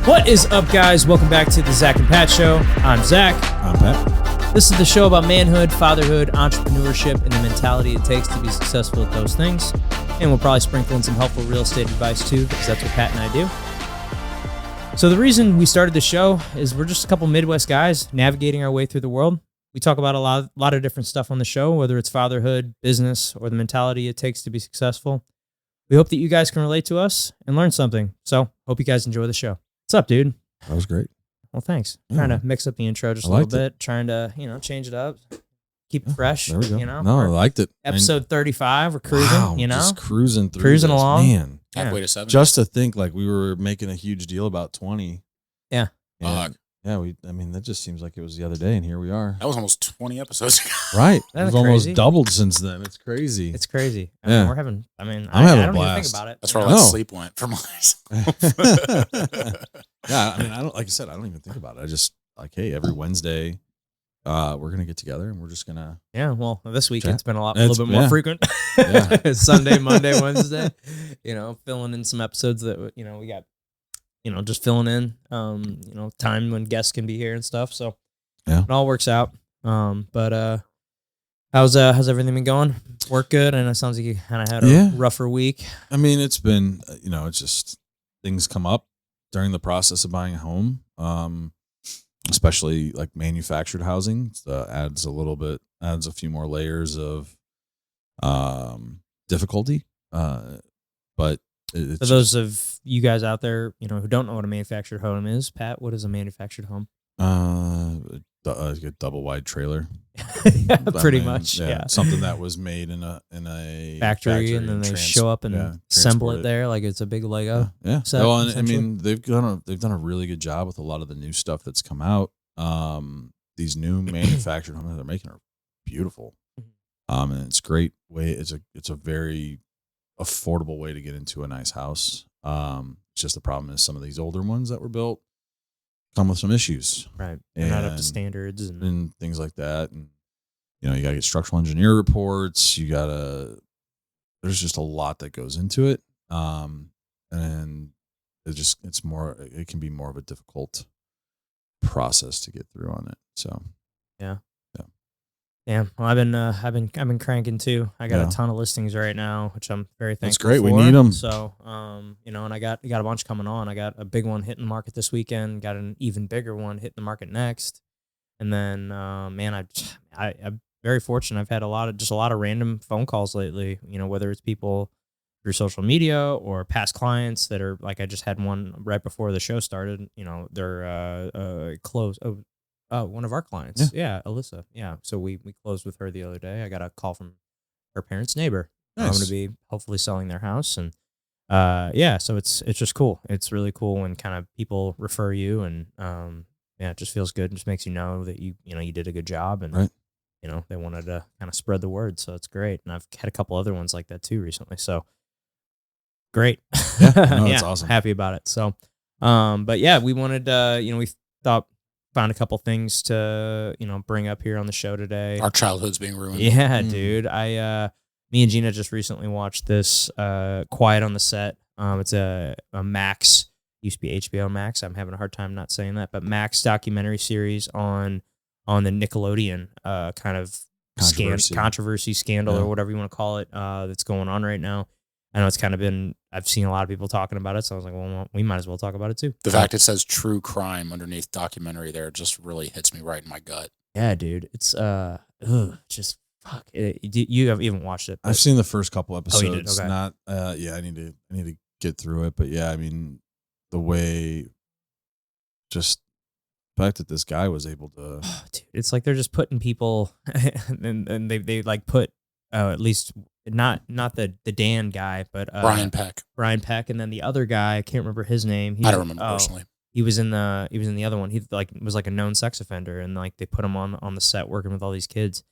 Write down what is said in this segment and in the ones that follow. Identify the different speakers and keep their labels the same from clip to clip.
Speaker 1: What is up, guys? Welcome back to the Zach and Pat Show. I'm Zach.
Speaker 2: I'm Pat.
Speaker 1: This is the show about manhood, fatherhood, entrepreneurship, and the mentality it takes to be successful at those things. And we'll probably sprinkle in some helpful real estate advice too, because that's what Pat and I do. So the reason we started the show is we're just a couple Midwest guys navigating our way through the world. We talk about a lot of different stuff on the show, whether it's fatherhood, business, or the mentality it takes to be successful. We hope that you guys can relate to us and learn something. So hope you guys enjoy the show. What's up, dude?
Speaker 2: That was great.
Speaker 1: Well, thanks.
Speaker 2: Yeah.
Speaker 1: Trying to mix up the intro just a little bit. Trying to, change it up. Keep it fresh.
Speaker 2: There we go.
Speaker 1: No,
Speaker 2: I liked it.
Speaker 1: Episode 35. We're cruising,
Speaker 2: wow, just cruising through
Speaker 1: Cruising
Speaker 2: this.
Speaker 1: along.
Speaker 2: Man,
Speaker 3: Halfway to 7.
Speaker 2: just to think like we were making a huge deal about 20.
Speaker 1: Yeah.
Speaker 2: And, that just seems like it was the other day, and here we are.
Speaker 3: That was almost 20 episodes ago.
Speaker 2: Right.
Speaker 1: Isn't
Speaker 2: It's
Speaker 1: that
Speaker 2: almost
Speaker 1: crazy?
Speaker 2: doubled since then. It's crazy.
Speaker 1: It's crazy.
Speaker 2: Yeah.
Speaker 1: We're having,
Speaker 2: I'm having
Speaker 1: I
Speaker 2: a
Speaker 1: don't
Speaker 2: blast.
Speaker 1: even think about it.
Speaker 3: That's where all
Speaker 2: No.
Speaker 3: that sleep went for my
Speaker 2: Yeah, I don't like I said, I don't even think about it. I just like, hey, every Wednesday, we're gonna get together and we're just gonna
Speaker 1: Yeah, well, this week
Speaker 2: Chat.
Speaker 1: it's been a little bit more
Speaker 2: Yeah.
Speaker 1: frequent.
Speaker 2: Yeah.
Speaker 1: Sunday, Monday, Wednesday. Filling in some episodes that we got. Just filling in. Time when guests can be here and stuff. So
Speaker 2: Yeah.
Speaker 1: it all works out. But how's everything been going? Work good? And it sounds like you kind of had a
Speaker 2: Yeah.
Speaker 1: rougher week.
Speaker 2: I mean, it's been, it's just things come up during the process of buying a home, especially like manufactured housing. Adds a few more layers of difficulty. But it's
Speaker 1: For those of you guys out there, who don't know what a manufactured home is, Pat, what is a manufactured home?
Speaker 2: a double wide trailer.
Speaker 1: Pretty much, yeah.
Speaker 2: Something that was made in a
Speaker 1: Factory, and then they show up and assemble
Speaker 2: transport
Speaker 1: it there like it's a big Lego.
Speaker 2: Yeah.
Speaker 1: set,
Speaker 2: Well, and I
Speaker 1: essentially.
Speaker 2: mean, they've done a really good job with a lot of the new stuff that's come out. These new manufactured homes they're making are beautiful. And it's great way. It's a very affordable way to get into a nice house. It's just the problem is some of these older ones that were built come with some issues,
Speaker 1: Right. They're not up to
Speaker 2: And-
Speaker 1: standards.
Speaker 2: and things like that. And you gotta get structural engineer reports. There's just a lot that goes into it. And it can be more of a difficult process to get through on it. So
Speaker 1: Yeah. Well, I've been cranking too. I got
Speaker 2: Yeah.
Speaker 1: a ton of listings right now, which I'm very thankful
Speaker 2: That's great.
Speaker 1: for.
Speaker 2: We need 'em.
Speaker 1: So, and I got a bunch coming on. I got a big one hitting the market this weekend. Got an even bigger one hitting the market next. And then, I'm very fortunate. I've had a lot of random phone calls lately. Whether it's people through social media or past clients that are like, I just had one right before the show started. They're close. One of our clients. Yeah, Alyssa. Yeah. So we closed with her the other day. I got a call from her parents' neighbor. I'm
Speaker 2: Nice.
Speaker 1: going to be hopefully selling their house. And so it's just cool. It's really cool when kind of people refer you and it just feels good. It just makes you know that you did a good job and
Speaker 2: Right.
Speaker 1: They wanted to kind of spread the word. So it's great. And I've had a couple other ones like that too recently. So great.
Speaker 2: Yeah, no, it's awesome.
Speaker 1: Happy about it. So but yeah, we wanted we found a couple things to bring up here on the show today.
Speaker 3: Our childhood's being ruined.
Speaker 1: Yeah, dude. Me and Gina just recently watched this Quiet on the Set. It's a Max, used to be HBO Max. I'm having a hard time not saying that, but Max documentary series on the Nickelodeon kind of controversy scandal
Speaker 2: Yeah.
Speaker 1: or whatever you want to call it that's going on right now. I know it's kind of been, I've seen a lot of people talking about it, so I was like, well, we might as well talk about it too.
Speaker 3: The fact it says true crime underneath documentary there just really hits me right in my gut.
Speaker 1: Yeah, dude. It's just fuck. You haven't watched it. But
Speaker 2: I've seen the first couple episodes.
Speaker 1: you did? Okay.
Speaker 2: Not I need to get through it, but yeah, I mean the way just the fact that this guy was able to
Speaker 1: dude, it's like they're just putting people and they like put at least not the Dan guy, but
Speaker 3: Brian Peck.
Speaker 1: and then the other guy, I can't remember his name.
Speaker 3: I don't remember personally.
Speaker 1: He was in the other one. He was like a known sex offender, and like they put him on the set working with all these kids.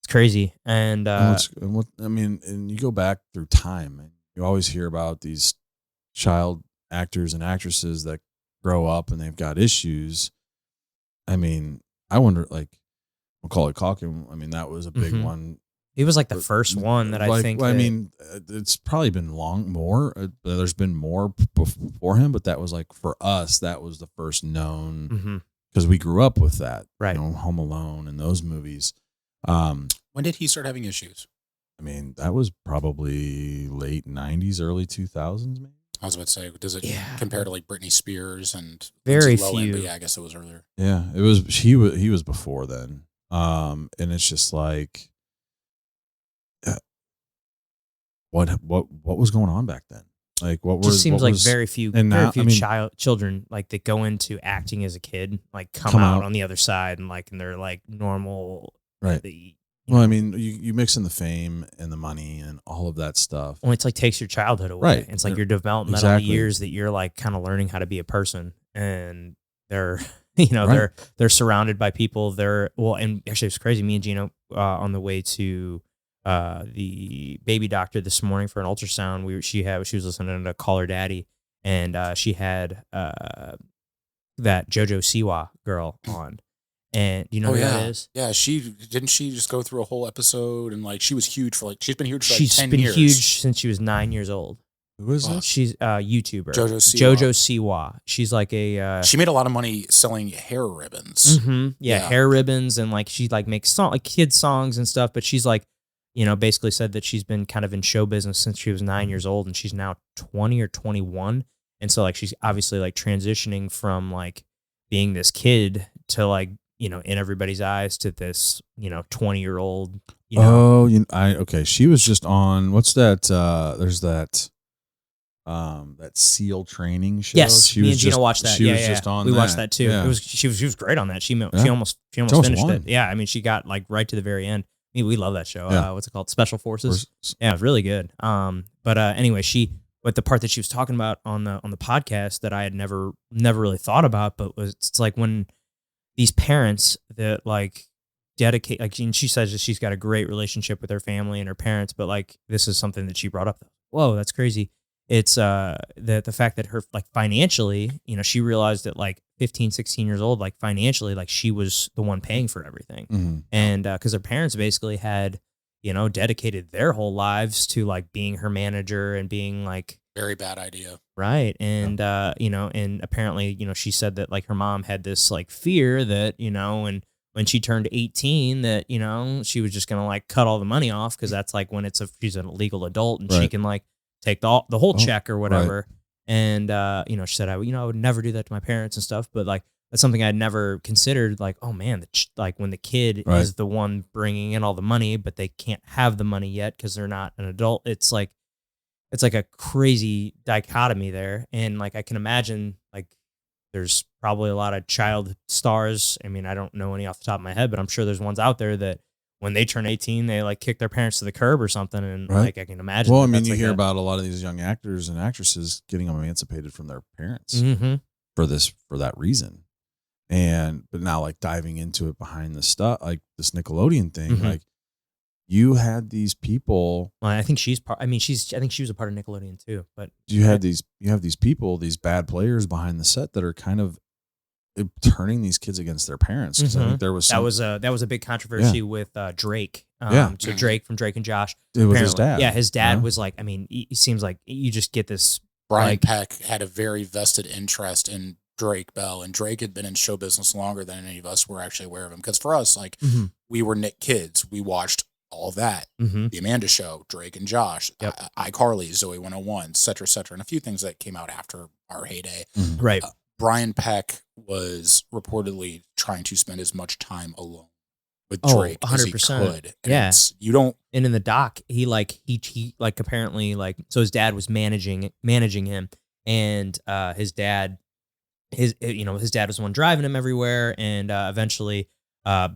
Speaker 1: It's crazy. And
Speaker 2: and you go back through time and you always hear about these child actors and actresses that grow up and they've got issues. I mean, I wonder, like Macaulay Culkin, I mean, that was a big
Speaker 1: Mhm.
Speaker 2: one
Speaker 1: He was like the first one that I
Speaker 2: Like,
Speaker 1: think.
Speaker 2: well, I
Speaker 1: that-
Speaker 2: mean, it's probably been more. There's been more before him, but that was like for us, that was the first known
Speaker 1: Mhm.
Speaker 2: because we grew up with that,
Speaker 1: Right.
Speaker 2: You know, Home Alone and those movies.
Speaker 3: When did he start having issues?
Speaker 2: I mean, that was probably late '90s, early 2000s, maybe.
Speaker 3: I was about to say, does it
Speaker 1: Yeah.
Speaker 3: compare to like Britney Spears and
Speaker 1: Very
Speaker 3: Lindsay Lohan? But
Speaker 1: few.
Speaker 3: yeah, I guess it was earlier.
Speaker 2: Yeah, it was. He was before then. And it's just like, what was going on back then? Like, what
Speaker 1: just seems
Speaker 2: what
Speaker 1: like
Speaker 2: was,
Speaker 1: very few,
Speaker 2: and
Speaker 1: very
Speaker 2: now-
Speaker 1: few
Speaker 2: I mean-
Speaker 1: children like that go into acting as a kid, like come
Speaker 2: Come
Speaker 1: out
Speaker 2: out.
Speaker 1: on the other side and like and they're like normal.
Speaker 2: Right.
Speaker 1: The,
Speaker 2: Well, I mean, you mix in the fame and the money and all of that stuff.
Speaker 1: well, it's like takes your childhood away.
Speaker 2: Right.
Speaker 1: It's like
Speaker 2: They're-
Speaker 1: your developmental
Speaker 2: exactly.
Speaker 1: years that you're like kind of learning how to be a person, and they're you know
Speaker 2: Right.
Speaker 1: they're surrounded by people. They're well, and actually it's crazy. Me and Gino on the way to the baby doctor this morning for an ultrasound. She was listening to Call Her Daddy, and she had that JoJo Siwa girl on. And do you know who that is?
Speaker 3: Yeah, she just go through a whole episode and like she was huge for like she's been huge for like
Speaker 1: She's
Speaker 3: 10
Speaker 1: been
Speaker 3: years.
Speaker 1: huge since she was 9 years old.
Speaker 2: Who is
Speaker 3: Wow.
Speaker 2: this?
Speaker 1: She's a YouTuber.
Speaker 3: JoJo Siwa.
Speaker 1: JoJo Siwa. She's like a
Speaker 3: She made a lot of money selling hair ribbons.
Speaker 1: yeah,
Speaker 3: Yeah.
Speaker 1: hair ribbons, and like she like makes like kids songs and stuff, but she's like, you know, basically said that she's been kind of in show business since she was 9 years old, and she's now 20 or 21. And so like she's obviously like transitioning from like being this kid to like, you know, in everybody's eyes to this, you know, 20-year-old, you know.
Speaker 2: Oh, okay. She was just on what's that? There's that SEAL training show.
Speaker 1: Yes,
Speaker 2: she
Speaker 1: me
Speaker 2: was
Speaker 1: and Gino
Speaker 2: just,
Speaker 1: watched that.
Speaker 2: She
Speaker 1: yeah,
Speaker 2: was
Speaker 1: yeah,
Speaker 2: just on.
Speaker 1: we watched
Speaker 2: that.
Speaker 1: that too.
Speaker 2: Yeah.
Speaker 1: It was she was great on that. She
Speaker 2: Yeah.
Speaker 1: almost
Speaker 2: almost
Speaker 1: finished
Speaker 2: won.
Speaker 1: it. Yeah, I mean she got like right to the very end. I mean, we love that show.
Speaker 2: Yeah.
Speaker 1: What's it called? Special Forces.
Speaker 2: Or-
Speaker 1: Yeah, it was really good. But anyway, but the part that she was talking about on the podcast that I had never really thought about, but was it's like when these parents that like dedicate, like and she says that she's got a great relationship with her family and her parents, but like this is something that she brought up. Whoa, that's crazy. It's the fact that her like financially, you know, she realized at like 15, 16 years old, like financially, like she was the one paying for everything.
Speaker 2: Mhm.
Speaker 1: And because her parents basically had, you know, dedicated their whole lives to like being her manager and being like,
Speaker 3: Very bad idea.
Speaker 1: right. And, you know, and apparently, you know, she said that like her mom had this like fear that, you know, and when she turned 18 that, you know, she was just going to like cut all the money off. Cause that's like when she's a legal adult and she
Speaker 2: Right.
Speaker 1: can like take the whole
Speaker 2: Oh,
Speaker 1: check or whatever. And, you know, she said, I would never do that to my parents and stuff. But like, that's something I'd never considered. Like, oh man, like when the kid
Speaker 2: Right.
Speaker 1: is the one bringing in all the money, but they can't have the money yet because they're not an adult. It's like a crazy dichotomy there. And like, I can imagine like there's probably a lot of child stars. I mean, I don't know any off the top of my head, but I'm sure there's ones out there that when they turn 18, they like kick their parents to the curb or something. And
Speaker 2: Right.
Speaker 1: like, I can imagine.
Speaker 2: Well,
Speaker 1: that
Speaker 2: I mean,
Speaker 1: that's
Speaker 2: you
Speaker 1: like
Speaker 2: hear about a lot of these young actors and actresses getting emancipated from their parents
Speaker 1: Mm-hmm.
Speaker 2: for that reason. But now like diving into it behind the stuff, like this Nickelodeon thing,
Speaker 1: Mhm.
Speaker 2: like you had these people,
Speaker 1: Well, I think she's part. I mean, I think she was a part of Nickelodeon too. But
Speaker 2: you have these people, these bad players behind the set that are kind of turning these kids against their parents. 'Cause I
Speaker 1: Mhm.
Speaker 2: think there was
Speaker 1: that was a big controversy with Drake.
Speaker 2: Yeah.
Speaker 1: So Drake from Drake and Josh.
Speaker 2: it was his
Speaker 1: apparently-
Speaker 2: dad.
Speaker 1: Yeah, his dad
Speaker 2: Yeah.
Speaker 1: was like. I mean, it seems like you just get this.
Speaker 3: Brian
Speaker 1: Like-
Speaker 3: Peck had a very vested interest in Drake Bell, and Drake had been in show business longer than any of us were actually aware of him. Because for us, like
Speaker 1: Mhm.
Speaker 3: we were Nick kids, we watched all that.
Speaker 1: Mm-hmm.
Speaker 3: The Amanda Show, Drake and Josh,
Speaker 1: Yep.
Speaker 3: iCarly, Zoe 101, et cetera, and a few things that came out after our heyday.
Speaker 2: Mhm.
Speaker 1: Right.
Speaker 3: Brian Peck was reportedly trying to spend as much time alone with
Speaker 1: Oh,
Speaker 3: Drake as he
Speaker 1: 100%.
Speaker 3: could. And
Speaker 1: Yeah.
Speaker 3: you don't.
Speaker 1: And in the doc, he like apparently like so his dad was managing him, and his dad was the one driving him everywhere, and eventually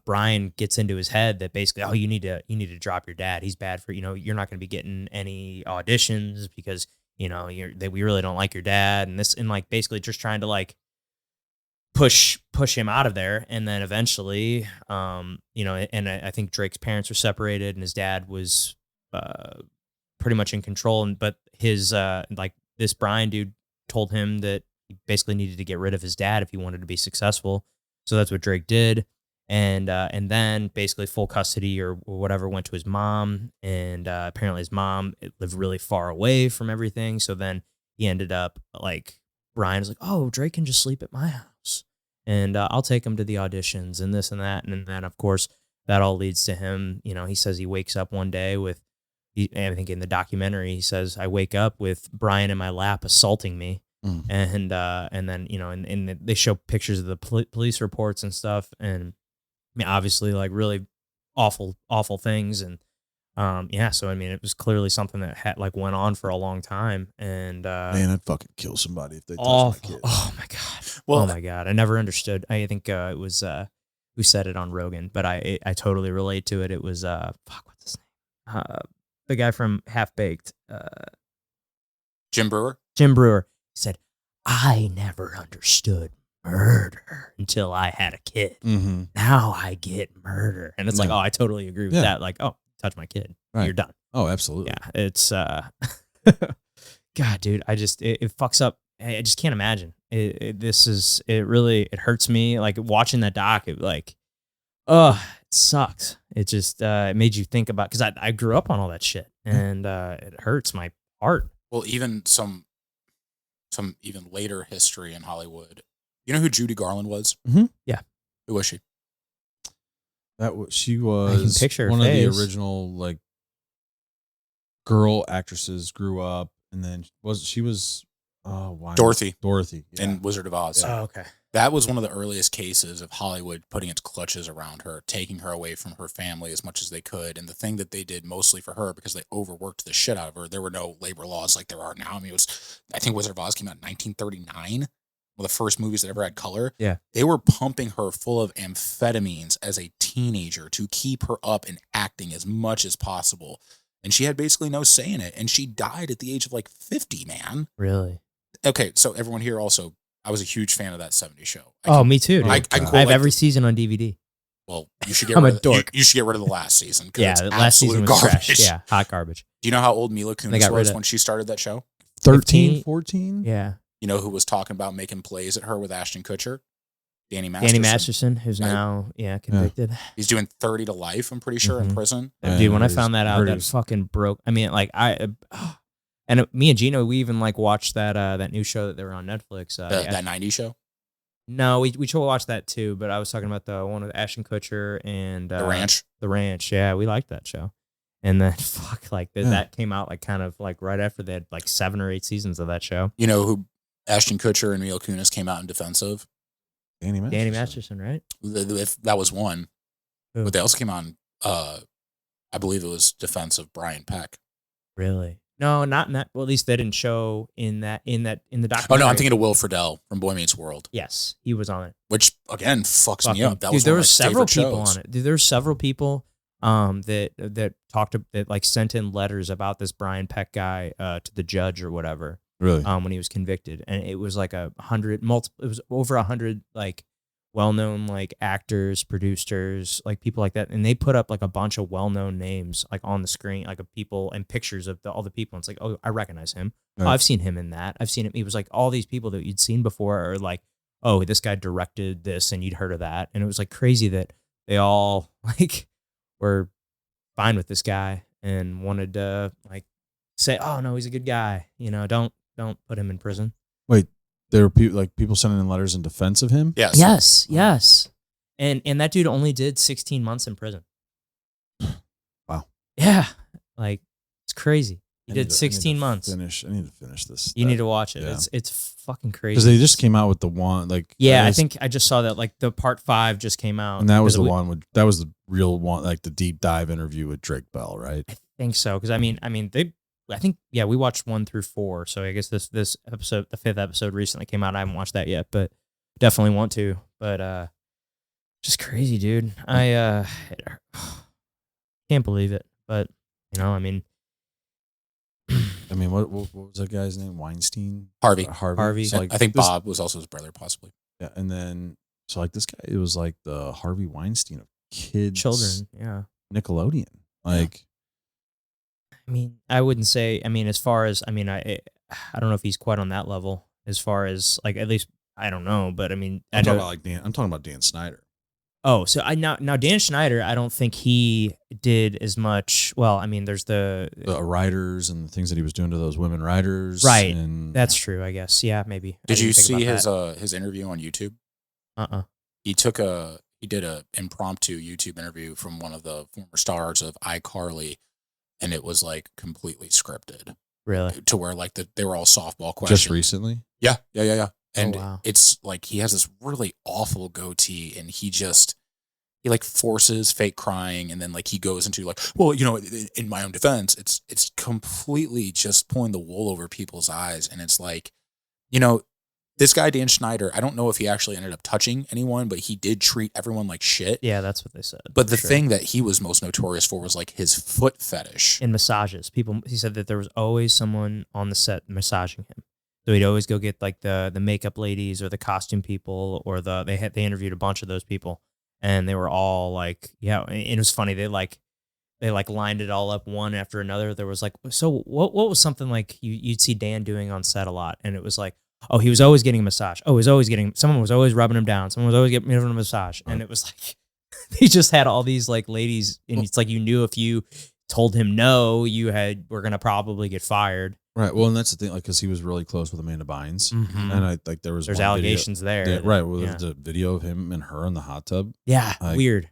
Speaker 1: Brian gets into his head that basically, oh, you need to drop your dad. He's bad for, you know, you're not going to be getting any auditions because, you know, we really don't like your dad, and like basically just trying to like push him out of there. And then eventually, you know, and I think Drake's parents were separated and his dad was pretty much in control. But his like this Brian dude told him that he basically needed to get rid of his dad if he wanted to be successful. So that's what Drake did. And then basically full custody or whatever went to his mom, and apparently his mom lived really far away from everything. So then he ended up like Brian was like, "Oh, Drake can just sleep at my house, and I'll take him to the auditions and this and that." And then of course that all leads to him. He says he wakes up one day with, I think in the documentary he says, "I wake up with Brian in my lap assaulting me." And then and they show pictures of the police reports and stuff, and I mean, obviously, like really awful things, and so I mean, it was clearly something that had like went on for a long time, and
Speaker 2: Man, I'd fucking kill somebody if they touched my
Speaker 1: awful.
Speaker 2: kid.
Speaker 1: Oh my god.
Speaker 3: Well,
Speaker 1: Oh my god. I never understood. I think it was who said it on Rogan, but I totally relate to it. It was what's his name? The guy from Half Baked,
Speaker 3: Jim Brewer.
Speaker 1: Jim Brewer. He said, "I never understood murder until I had a kid.
Speaker 2: Mm-hmm.
Speaker 1: Now I get murder." And it's like,
Speaker 2: Yeah.
Speaker 1: oh, I totally agree with
Speaker 2: Yeah.
Speaker 1: that. Like, oh, touch my kid,
Speaker 2: Right.
Speaker 1: you're done.
Speaker 2: Oh, absolutely.
Speaker 1: Yeah, it's God, dude, it fucks up. I just can't imagine. It really hurts me. Like watching that doc, it it sucks. It just it made you think about, because I grew up on all that shit, and it hurts my heart.
Speaker 3: Well, even some even later history in Hollywood. You know who Judy Garland was?
Speaker 2: Mhm.
Speaker 1: Yeah.
Speaker 3: Who was she?
Speaker 2: She was
Speaker 1: picture her
Speaker 2: one of the
Speaker 1: face.
Speaker 2: original like girl actresses. Grew up, and then she was
Speaker 3: Dorothy.
Speaker 2: Dorothy
Speaker 3: In Wizard of Oz.
Speaker 2: Yeah.
Speaker 1: Oh, okay.
Speaker 3: That was one of the earliest cases of Hollywood putting its clutches around her, taking her away from her family as much as they could. And the thing that they did mostly for her, because they overworked the shit out of her, there were no labor laws like there are now. I mean, I think Wizard of Oz came out in 1939, one of the first movies that ever had color.
Speaker 1: Yeah.
Speaker 3: They were pumping her full of amphetamines as a teenager to keep her up and acting as much as possible. And she had basically no say in it. And she died at the age of like 50, man.
Speaker 1: Really?
Speaker 3: Okay, so everyone here also, I was a huge fan of that 70s show.
Speaker 1: Me too. Dude.
Speaker 3: I can
Speaker 1: I have every season on DVD.
Speaker 3: Well, you should get
Speaker 1: I'm a
Speaker 3: rid of
Speaker 1: dork.
Speaker 3: You should get rid of the last season.
Speaker 1: Yeah,
Speaker 3: it's
Speaker 1: the last season was
Speaker 3: absolute
Speaker 1: trash.
Speaker 3: garbage.
Speaker 1: Yeah, hot garbage.
Speaker 3: Do you know how old Mila
Speaker 1: They
Speaker 3: Kunis
Speaker 1: got rid
Speaker 3: was
Speaker 1: of-
Speaker 3: when she started that show?
Speaker 2: 13,
Speaker 1: 15?
Speaker 2: 14?
Speaker 1: Yeah.
Speaker 3: You know who was talking about making plays at her with Ashton Kutcher? Danny Masterson.
Speaker 1: Danny Masterson, who's
Speaker 3: Right.
Speaker 1: now convicted.
Speaker 3: He's doing 30 to life, I'm pretty sure, in
Speaker 1: Mhm.
Speaker 3: prison.
Speaker 1: And dude, when I
Speaker 2: he's
Speaker 1: found that out,
Speaker 2: heard
Speaker 1: that
Speaker 2: he's-
Speaker 1: fucking broke. I mean, like me and Gino, we even like watched that new show that they were on Netflix.
Speaker 3: That 90s show?
Speaker 1: No, we watched that too, but I was talking about the one with Ashton Kutcher and
Speaker 3: The Ranch?
Speaker 1: The Ranch, yeah, we liked that show. And then
Speaker 2: Yeah.
Speaker 1: that came out like kind of like right after they had like 7 or 8 seasons of that show.
Speaker 3: You know who Ashton Kutcher and Mila Kunis came out in defense of?
Speaker 2: Danny Masterson.
Speaker 1: Danny Masterson, right?
Speaker 3: If that was one.
Speaker 1: Who?
Speaker 3: But they also came out in, I believe it was defense of Brian Peck.
Speaker 1: Really? No, not in that. Well, at least they didn't show in the documentary.
Speaker 3: Oh, no, I'm thinking of Will Friedle from Boy Meets World,
Speaker 1: Yes, he was on it.
Speaker 3: which, again, fucks me
Speaker 1: Fucking-
Speaker 3: up. That
Speaker 1: dude,
Speaker 3: was
Speaker 1: there
Speaker 3: one
Speaker 1: were
Speaker 3: of my
Speaker 1: several
Speaker 3: favorite
Speaker 1: people
Speaker 3: shows.
Speaker 1: on it. Dude, there were several people that talked that like sent in letters about this Brian Peck guy to the judge or whatever
Speaker 2: Really?
Speaker 1: when he was convicted, and it was like 100 multiple. It was over 100 like well-known like actors, producers, like people like that, and they put up like a bunch of well-known names like on the screen, like of people and pictures of all the people. And it's like, oh, I recognize him.
Speaker 2: Right.
Speaker 1: Oh, I've seen him in that. I've seen him. He was like all these people that you'd seen before, or like, oh, this guy directed this, and you'd heard of that, and it was like crazy that they all like were fine with this guy and wanted to like say, oh no, he's a good guy. Don't put him in prison.
Speaker 2: Wait, there were people sending in letters in defense of him?
Speaker 3: Yes.
Speaker 1: Yes. And that dude only did 16 months in prison.
Speaker 2: Wow.
Speaker 1: Yeah. Like it's crazy. He
Speaker 2: I need
Speaker 1: did
Speaker 2: to-
Speaker 1: 16
Speaker 2: I
Speaker 1: months.
Speaker 2: need to finish this.
Speaker 1: You need to watch it.
Speaker 2: yeah.
Speaker 1: It's fucking crazy.
Speaker 2: Because they just came out with the one, like.
Speaker 1: Yeah,
Speaker 2: that
Speaker 1: I
Speaker 2: was-
Speaker 1: think I just saw that like the part 5 just came out.
Speaker 2: And that was
Speaker 1: 'Cause
Speaker 2: the one that was the real one, like the deep dive interview with Drake Bell, right?
Speaker 1: I think so. Because I think we watched 1 through 4. So I guess this episode, the 5th episode, recently came out. I haven't watched that yet, but definitely want to. But just crazy, dude. I can't believe it. But
Speaker 2: I mean, what was that guy's name? Weinstein?
Speaker 3: Harvey.
Speaker 1: Harvey.
Speaker 2: So,
Speaker 3: I think
Speaker 2: this-
Speaker 3: Bob was also his brother, possibly.
Speaker 2: Yeah, and then so like this guy, it was like the Harvey Weinstein of kids,
Speaker 1: children, yeah.
Speaker 2: Nickelodeon. Like,
Speaker 1: I wouldn't say. As far as I don't know if he's quite on that level. As far as like, at least I don't know. But I
Speaker 2: I'm
Speaker 1: know.
Speaker 2: talking about like Dan. I'm talking about Dan Snyder.
Speaker 1: Oh, so now Dan Schneider, I don't think he did as much. Well, I mean, there's the
Speaker 2: riders and the things that he was doing to those women riders.
Speaker 1: Right.
Speaker 2: And
Speaker 1: That's true, I guess. Yeah, maybe. I
Speaker 3: Did you
Speaker 1: didn't think
Speaker 3: see
Speaker 1: about
Speaker 3: his interview on YouTube?
Speaker 1: that.
Speaker 3: He did a impromptu YouTube interview from one of the former stars of iCarly, and it was like completely scripted
Speaker 1: Really?
Speaker 3: to where like they were all softball questions.
Speaker 2: just recently.
Speaker 3: Yeah. And
Speaker 1: wow.
Speaker 3: it's like he has this really awful goatee, and he like forces fake crying, and then like he goes into like, well, in my own defense, it's completely just pulling the wool over people's eyes, and it's like, this guy Dan Schneider, I don't know if he actually ended up touching anyone, but he did treat everyone like shit.
Speaker 1: Yeah, that's what they said.
Speaker 3: But the thing that he was most notorious for was like his foot fetish.
Speaker 1: In massages, he said that there was always someone on the set massaging him. So he'd always go get like the makeup ladies or the costume people, or they interviewed a bunch of those people, and they were all like, yeah. And it was funny. They lined it all up one after another. There was like, so what was something like you'd see Dan doing on set a lot, and it was like, oh, he was always getting a massage. Oh, someone was always rubbing him down. Someone was always giving him a massage, and it was like he just had all these like ladies, and it's like you knew if you told him no, were gonna probably get fired.
Speaker 2: Right. Well, and that's the thing, like, because he was really close with Amanda Bynes,
Speaker 1: Mhm.
Speaker 2: and I like there's one
Speaker 1: allegations there.
Speaker 2: video, right? Well,
Speaker 1: Yeah.
Speaker 2: there's a video of him and her in the hot tub.
Speaker 1: Yeah,
Speaker 2: Like,
Speaker 1: weird.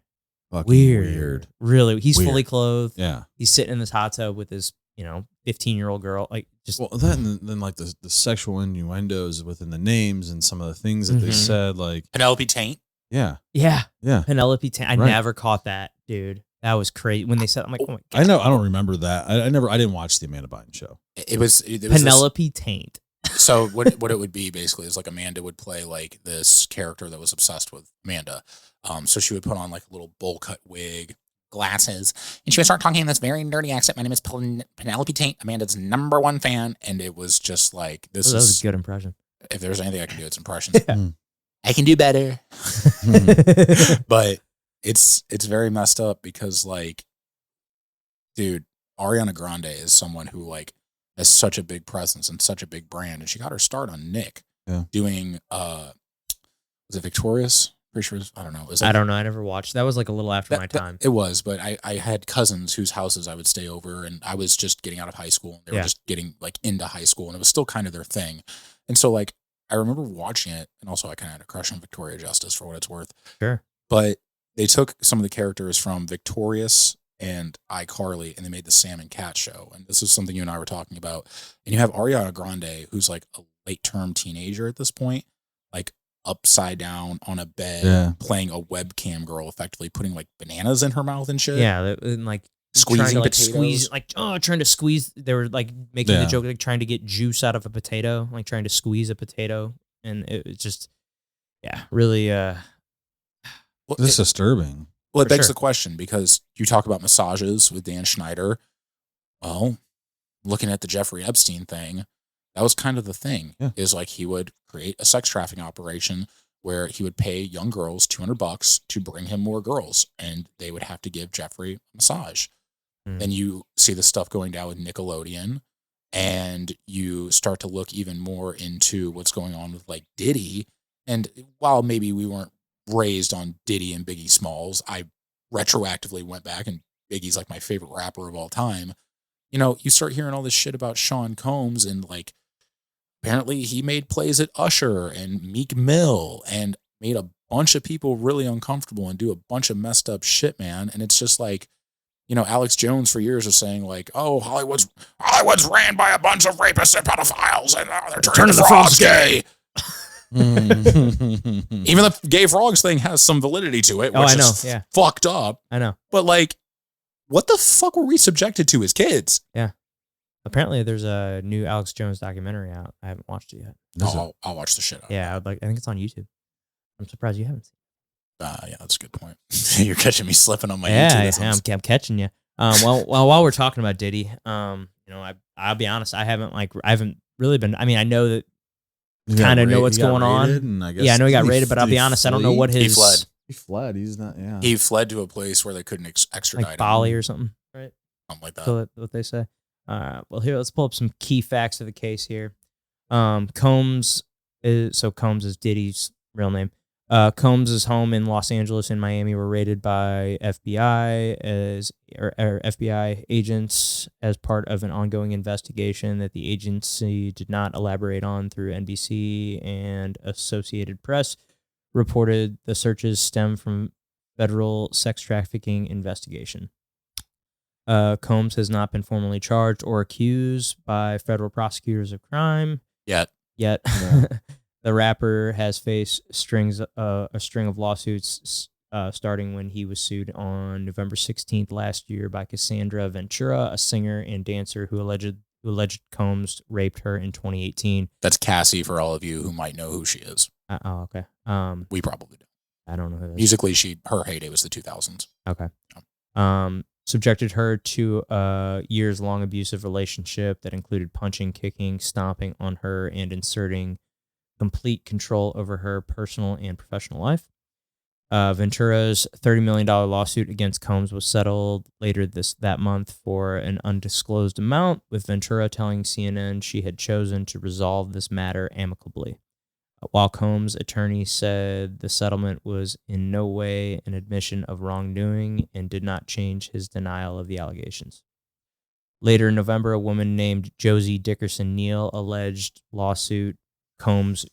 Speaker 2: Fucking
Speaker 1: Weird. Really, he's
Speaker 2: Weird.
Speaker 1: fully clothed.
Speaker 2: Yeah.
Speaker 1: He's sitting in this hot tub with his 15-year-old girl. Like just
Speaker 2: Well, then like the sexual innuendos within the names and some of the things that they
Speaker 1: Mhm.
Speaker 2: said, like,
Speaker 3: Penelope Taint.
Speaker 2: yeah,
Speaker 1: yeah.
Speaker 2: yeah.
Speaker 1: Penelope Tan. I
Speaker 2: Right.
Speaker 1: never caught that, dude. That was crazy. When they said, I'm like, oh my God.
Speaker 2: I know. I don't remember that. I didn't watch the Amanda Bynes show.
Speaker 3: It was
Speaker 1: Penelope Taint.
Speaker 3: So what it would be basically is like Amanda would play like this character that was obsessed with Amanda. So she would put on like a little bowl cut wig, glasses, and she would start talking in this very nerdy accent. My name is Penelope Taint, Amanda's #1 fan, and it was just like this
Speaker 1: That was
Speaker 3: is
Speaker 1: a good impression.
Speaker 3: if there's anything I can do, it's impressions.
Speaker 1: Yeah.
Speaker 3: I can do better, but it's very messed up because like, dude, Ariana Grande is someone who like has such a big presence and such a big brand, and she got her start on Nick doing was it Victorious? Pretty sure I don't know.
Speaker 1: I don't know. I never watched. That was like a little after my time.
Speaker 3: It was, but I had cousins whose houses I would stay over, and I was just getting out of high school, and they were just getting like into high school, and it was still kind of their thing. And so like I remember watching it, and also I kind of had a crush on Victoria Justice for what it's worth.
Speaker 1: Sure.
Speaker 3: But they took some of the characters from Victorious and iCarly, and they made the Sam and Cat show. And this is something you and I were talking about. And you have Ariana Grande, who's like a late-term teenager at this point, like upside down on a bed, playing a webcam girl, effectively putting like bananas in her mouth and shit.
Speaker 1: Yeah, and like
Speaker 3: Squeezing
Speaker 1: trying to,
Speaker 3: potatoes.
Speaker 1: trying to squeeze. They were like making the joke, like trying to get juice out of a potato, like trying to squeeze a potato, and it was just, really.
Speaker 3: Well,
Speaker 2: This is disturbing.
Speaker 3: Well, it
Speaker 1: For
Speaker 3: begs
Speaker 1: sure.
Speaker 3: the question, because you talk about massages with Dan Schneider. Well, looking at the Jeffrey Epstein thing, that was kind of the thing.
Speaker 2: Yeah.
Speaker 3: Is like he would create a sex trafficking operation where he would pay young girls $200 to bring him more girls, and they would have to give Jeffrey a massage.
Speaker 1: Mm.
Speaker 3: Then you see the stuff going down with Nickelodeon, and you start to look even more into what's going on with like Diddy. And while maybe we weren't raised on Diddy and Biggie Smalls, I retroactively went back, and Biggie's like my favorite rapper of all time. You start hearing all this shit about Sean Combs, and like apparently he made plays at Usher and Meek Mill and made a bunch of people really uncomfortable and do a bunch of messed up shit, man. And it's just like, Alex Jones for years was saying like, oh, Hollywood's ran by a bunch of rapists and pedophiles, and they're turning the frogs gay. Even the gay frogs thing has some validity to it, which
Speaker 1: I know.
Speaker 3: is
Speaker 1: Yeah,
Speaker 3: fucked up.
Speaker 1: I know.
Speaker 3: But like, what the fuck were we subjected to as kids?
Speaker 1: Apparently, there's a new Alex Jones documentary out. I haven't watched it yet.
Speaker 3: I'll watch the shit out of it.
Speaker 1: Yeah, I think it's on YouTube. I'm surprised you haven't seen
Speaker 3: Yeah, that's a good point. You're catching me slipping on my
Speaker 1: it.
Speaker 3: YouTube.
Speaker 1: I'm catching you. Well, while we're talking about Diddy, I'll be honest. I haven't really been. I mean, I know that. Kind of know what's going on. I know he got raided, but I'll be honest, I don't know what his.
Speaker 3: He fled.
Speaker 2: He fled. He's not. Yeah.
Speaker 3: He fled to a place where they couldn't extradite
Speaker 1: like
Speaker 3: him.
Speaker 1: Bali or something, right?
Speaker 3: Something like that.
Speaker 1: So what they say. Well, here, let's pull up some key facts of the case here. Combs is Diddy's real name. Combs' home in Los Angeles and Miami were raided by FBI or FBI agents as part of an ongoing investigation that the agency did not elaborate on through NBC and Associated Press reported the searches stem from federal sex trafficking investigation. Combs has not been formally charged or accused by federal prosecutors of crime
Speaker 3: Yet.
Speaker 1: yet.
Speaker 2: No.
Speaker 1: The rapper has faced a string of lawsuits starting when he was sued on November 16th last year by Cassandra Ventura, a singer and dancer who alleged Combs raped her in 2018.
Speaker 3: That's Cassie for all of you who might know who she is.
Speaker 1: Oh, okay.
Speaker 3: We probably do.
Speaker 1: I don't know who that is.
Speaker 3: Musically, her heyday was the 2000s.
Speaker 1: Okay. Subjected her to a years-long abusive relationship that included punching, kicking, stomping on her, and inserting complete control over her personal and professional life. Ventura's $30 million lawsuit against Combs was settled later that month for an undisclosed amount, with Ventura telling CNN she had chosen to resolve this matter amicably. While Combs' attorney said the settlement was in no way an admission of wrongdoing and did not change his denial of the allegations. Later in November, a woman named Josie Dickerson Neal alleged lawsuit Combs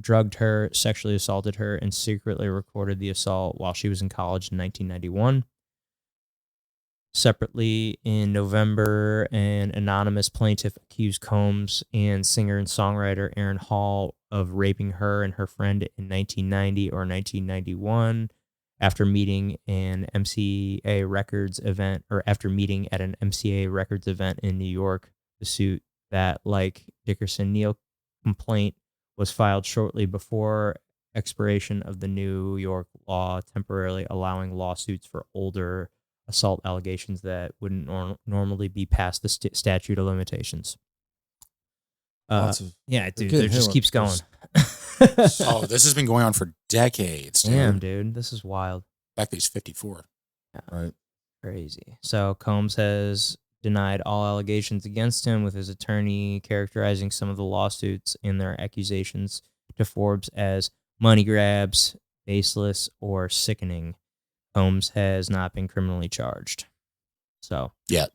Speaker 1: drugged her, sexually assaulted her, and secretly recorded the assault while she was in college in 1991. Separately, in November, an anonymous plaintiff accused Combs and singer and songwriter Aaron Hall of raping her and her friend in 1990 or 1991 after meeting at an MCA Records event in New York. The suit that, like Dickerson Neal complaint, was filed shortly before expiration of the New York law, temporarily allowing lawsuits for older assault allegations that wouldn't normally be past the statute of limitations. Yeah, dude, it just keeps going.
Speaker 3: Oh, this has been going on for decades, dude.
Speaker 1: Damn, dude, this is wild.
Speaker 3: In fact, he's 54.
Speaker 2: Right.
Speaker 1: Crazy. So Combs has denied all allegations against him, with his attorney characterizing some of the lawsuits and their accusations to Forbes as money grabs, baseless, or sickening. Combs has not been criminally charged. So
Speaker 3: Yet.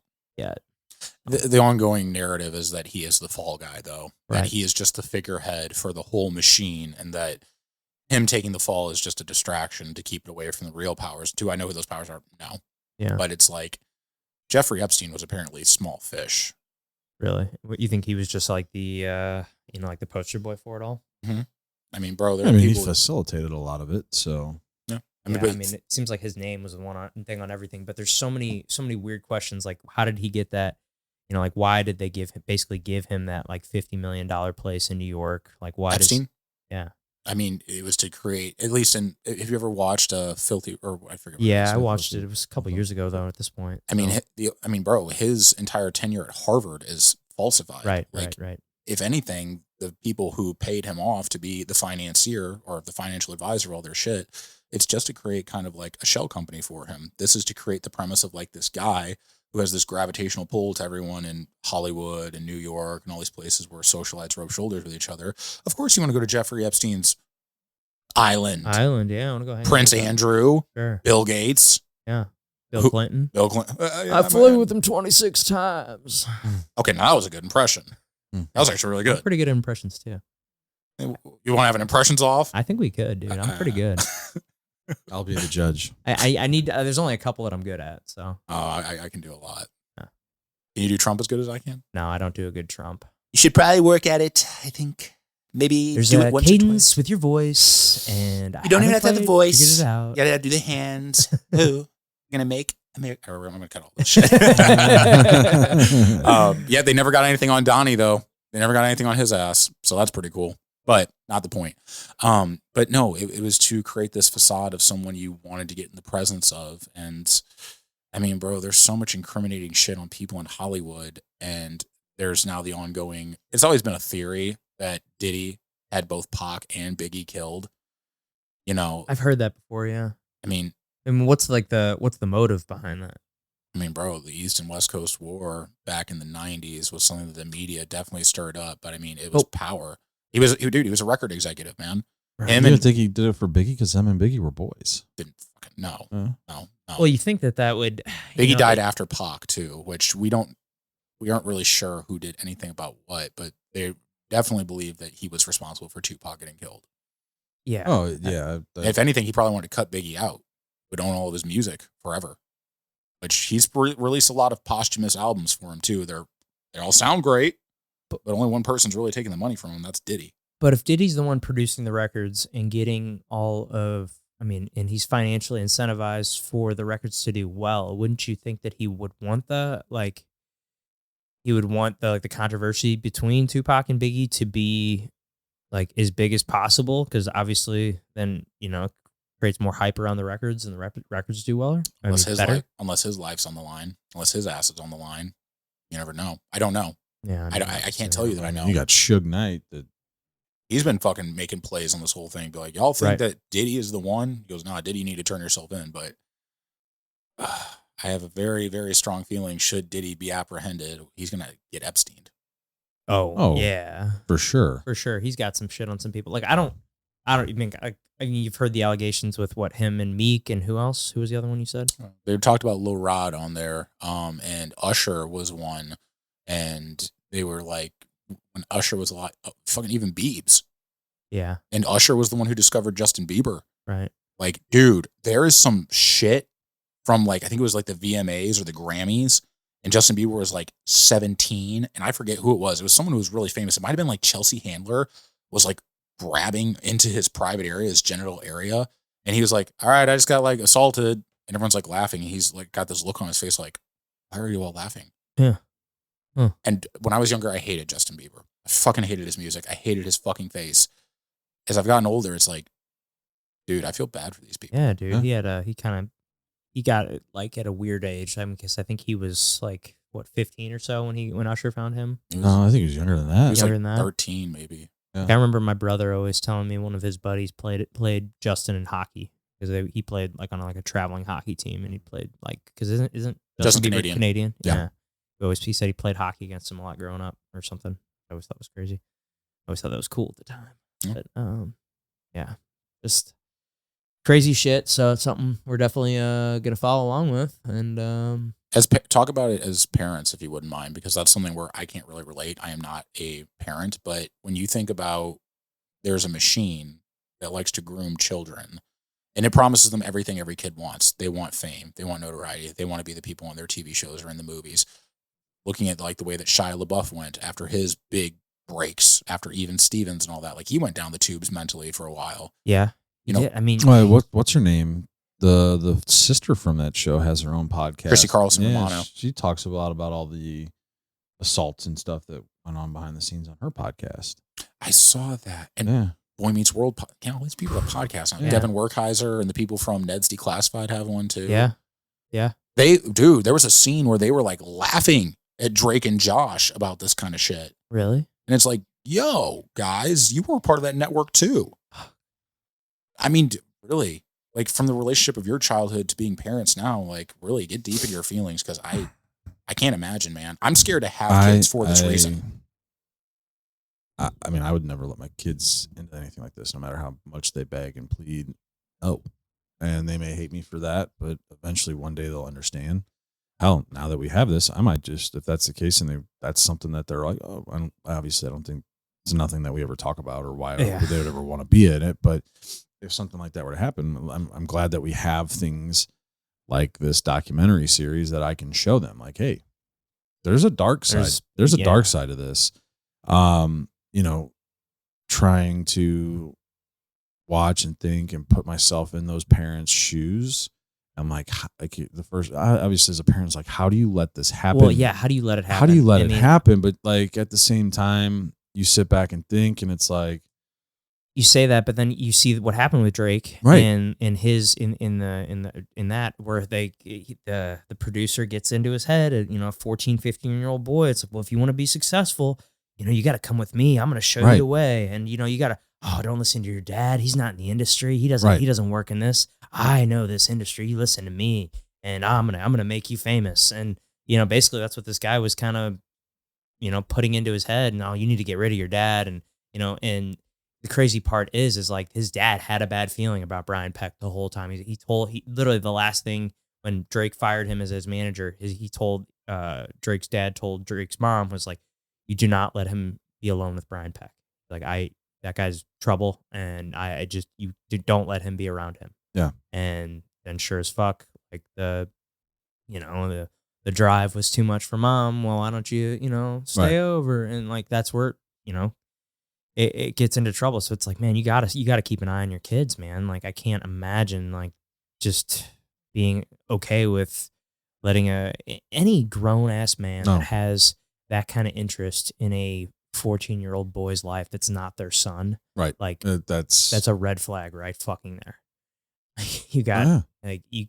Speaker 3: The ongoing narrative is that he is the fall guy, though.
Speaker 1: Right.
Speaker 3: That he is just the figurehead for the whole machine, and that him taking the fall is just a distraction to keep it away from the real powers. Do I know who those powers are? No.
Speaker 1: Yeah.
Speaker 3: But it's like Jeffrey Epstein was apparently small fish.
Speaker 1: Really? What, you think he was just like the like the poster boy for it all?
Speaker 3: Mm-hmm. I mean, bro, there
Speaker 2: I
Speaker 3: are
Speaker 2: mean, he
Speaker 3: people.
Speaker 2: facilitated a lot of it, so.
Speaker 3: I mean,
Speaker 1: Yeah, I mean, it seems like his name was the one thing on everything, but there's so many weird questions. Like, how did he get that? Like, why did they give him that like $50 million place in New York? Like, why
Speaker 3: Epstein?
Speaker 1: Yeah.
Speaker 3: I mean, it was to create, at least in, have you ever watched Filthy, or I forget.
Speaker 1: Yeah, I watched it. It was a couple years ago, though, at this point.
Speaker 3: I mean, bro, his entire tenure at Harvard is falsified.
Speaker 1: Right,
Speaker 3: like,
Speaker 1: right.
Speaker 3: If anything, the people who paid him off to be the financier or the financial advisor of all their shit, it's just to create kind of like a shell company for him. This is to create the premise of like this guy who has this gravitational pull to everyone in Hollywood and New York and all these places where socialites rub shoulders with each other. Of course, you want to go to Jeffrey Epstein's island.
Speaker 1: Yeah, I want to go hang
Speaker 3: Prince
Speaker 1: out with
Speaker 3: Andrew,
Speaker 1: Sure.
Speaker 3: Bill Gates.
Speaker 1: Yeah. Bill Clinton.
Speaker 3: Bill Clinton.
Speaker 1: I flew with him 26 times.
Speaker 3: Okay, now that was a good impression. That was actually really good.
Speaker 1: Pretty good impressions, too.
Speaker 3: You want to have an impressions off?
Speaker 1: I think we could, dude. I'm pretty good.
Speaker 2: I'll be the judge.
Speaker 1: I need. There's only a couple that I'm good at, so.
Speaker 3: I can do a lot.
Speaker 1: Yeah.
Speaker 3: Can you do Trump as good as I can?
Speaker 1: No, I don't do a good Trump.
Speaker 3: You should probably work at it. I think maybe
Speaker 1: There's
Speaker 3: do
Speaker 1: a
Speaker 3: it once or
Speaker 1: cadence
Speaker 3: twice.
Speaker 1: with your voice, and
Speaker 3: You don't even have to have the voice.
Speaker 1: Figured it out.
Speaker 3: You gotta do the hands. Who? You're gonna make America. I'm gonna cut all this shit. Yeah, they never got anything on Donnie though. They never got anything on his ass, so that's pretty cool. But not the point. But no, it was to create this facade of someone you wanted to get in the presence of. And I mean, bro, there's so much incriminating shit on people in Hollywood, and there's now the ongoing. It's always been a theory that Diddy had both Pac and Biggie killed.
Speaker 1: I've heard that before. Yeah.
Speaker 3: I mean,
Speaker 1: what's the motive behind that?
Speaker 3: I mean, bro, the East and West Coast War back in the 90s was something that the media definitely stirred up. But I mean, it was power. He was a record executive, man.
Speaker 1: Right.
Speaker 3: Him
Speaker 2: You
Speaker 3: and
Speaker 2: don't think he did it for Biggie because him and Biggie were boys?
Speaker 3: didn't fucking no.
Speaker 1: Well, you think that would
Speaker 3: Biggie died after Pac too, which we aren't really sure who did anything about what, but they definitely believe that he was responsible for Tupac getting killed.
Speaker 1: Yeah.
Speaker 2: Oh yeah.
Speaker 3: If anything, he probably wanted to cut Biggie out, but own all of his music forever. Which he's released a lot of posthumous albums for him too. They all sound great, but only one person's really taking the money from him. That's Diddy.
Speaker 1: But if Diddy's the one producing the records and getting all of, and he's financially incentivized for the records to do well, wouldn't you think that he would want he would want the controversy between Tupac and Biggie to be like as big as possible? Because obviously, then creates more hype around the records, and the records do well.
Speaker 3: Unless his life's on the line, unless his ass is on the line, you never know. I don't know.
Speaker 1: Yeah,
Speaker 3: I can't tell you that I know.
Speaker 2: You got Suge Knight that.
Speaker 3: He's been fucking making plays on this whole thing. Be like, y'all think that Diddy is the one? He goes, nah, Diddy, you need to turn yourself in. But I have a very, very strong feeling should Diddy be apprehended, he's going to get Epsteined.
Speaker 1: Oh, yeah.
Speaker 2: For sure.
Speaker 1: For sure. He's got some shit on some people. Like, I don't even, I mean, you've heard the allegations with him and Meek and who else? Who was the other one you said?
Speaker 3: They talked about Lil Rod on there, and Usher was one. And they were like, when Usher was a lot, fucking even Biebs.
Speaker 1: Yeah.
Speaker 3: And Usher was the one who discovered Justin Bieber.
Speaker 1: Right.
Speaker 3: Like, dude, there is some shit from I think it was like the VMAs or the Grammys. And Justin Bieber was like 17. And I forget who it was. It was someone who was really famous. It might have been like Chelsea Handler was like grabbing into his private area, his genital area. And he was like, all right, I just got like assaulted. And everyone's like laughing. And he's like got this look on his face like, why are you all laughing?
Speaker 1: Yeah. Huh.
Speaker 3: And when I was younger, I hated Justin Bieber. I fucking hated his music. I hated his fucking face. As I've gotten older, it's like, dude, I feel bad for these people.
Speaker 1: Yeah, dude. Yeah. He got it like at a weird age. Because I think he was like, 15 or so when Usher found him?
Speaker 2: No, I think he was younger than that.
Speaker 3: He was
Speaker 1: Younger
Speaker 3: like
Speaker 1: than that?
Speaker 3: 13, maybe.
Speaker 2: Yeah.
Speaker 1: I remember my brother always telling me one of his buddies played Justin in hockey. Because he played like on a traveling hockey team, and he played because isn't
Speaker 3: Justin
Speaker 1: Bieber Canadian?
Speaker 3: Yeah.
Speaker 1: He said he played hockey against him a lot growing up or something. I always thought it was crazy. I always thought that was cool at the time.
Speaker 3: Yeah.
Speaker 1: But yeah, just crazy shit. So it's something we're definitely gonna follow along with, and
Speaker 3: Talk about it as parents, if you wouldn't mind, because that's something where I can't really relate. I am not a parent, but when you think about there's a machine that likes to groom children, and it promises them everything every kid wants. They want fame. They want notoriety. They want to be the people on their TV shows or in the movies. Looking at like the way that Shia LaBeouf went after his big breaks, after Even Stevens and all that, like he went down the tubes mentally for a while.
Speaker 1: yeah,
Speaker 3: You know,
Speaker 1: I mean,
Speaker 2: what's her name? The sister from that show has her own podcast.
Speaker 3: Chrissy Carlson
Speaker 2: Yeah,
Speaker 3: Romano.
Speaker 2: she talks a lot about all the assaults and stuff that went on behind the scenes on her podcast.
Speaker 3: I saw that. And
Speaker 2: Yeah.
Speaker 3: Boy Meets World, all these people have podcasts on.
Speaker 1: Yeah.
Speaker 3: Devin Werkheiser and the people from Ned's Declassified have one too.
Speaker 1: yeah,
Speaker 3: There was a scene where they were like laughing at Drake and Josh about this kind of shit.
Speaker 1: really,
Speaker 3: And it's like, yo, guys, you were part of that network too. I mean, really, like from the relationship of your childhood to being parents now, like really get deep into your feelings, because I can't imagine, man. I'm scared to have kids for this reason.
Speaker 2: I mean, I would never let my kids into anything like this, no matter how much they beg and plead. Oh, and they may hate me for that, but eventually one day they'll understand. Hell, now that we have this, I might just, if that's the case, and that's something that they're like, oh, obviously I don't think it's nothing that we ever talk about or why they would ever want to be in it. But if something like that were to happen, I'm glad that we have things like this documentary series that I can show them. Like, hey, there's a dark side. There's a dark side of this. Trying to watch and think and put myself in those parents' shoes. I'm like the first, obviously as a parent, it's like, how do you let this happen?
Speaker 1: well, yeah. How do you let it happen?
Speaker 2: How do you let it happen? But like at the same time, you sit back and think, and it's like,
Speaker 1: You say that, but then you see what happened with Drake,
Speaker 2: Right.
Speaker 1: And in that where the producer gets into his head, a 14, 15-year-old boy. It's like, well, if you want to be successful, you got to come with me. I'm going to show you
Speaker 2: Right.
Speaker 1: the way, and you got to. Oh, don't listen to your dad. He's not in the industry. He doesn't.
Speaker 2: Right.
Speaker 1: He doesn't work in this. I know this industry. You listen to me, and I'm gonna make you famous. And basically that's what this guy was kind of, putting into his head. No, you need to get rid of your dad, and the crazy part is like his dad had a bad feeling about Brian Peck the whole time. He literally the last thing when Drake fired him as his manager, he told Drake's dad told Drake's mom was like, you do not let him be alone with Brian Peck. Like that guy's trouble, and I just don't let him be around him.
Speaker 2: Yeah.
Speaker 1: And then sure as fuck, like the drive was too much for mom. Well, why don't you stay over? And like that's where it gets into trouble. So it's like, man, you gotta keep an eye on your kids, man. Like I can't imagine like just being okay with letting any grown ass man that has that kind of interest in a 14-year-old boy's life that's not their son.
Speaker 2: Right.
Speaker 1: Like
Speaker 2: that's
Speaker 1: a red flag right fucking there. You got like you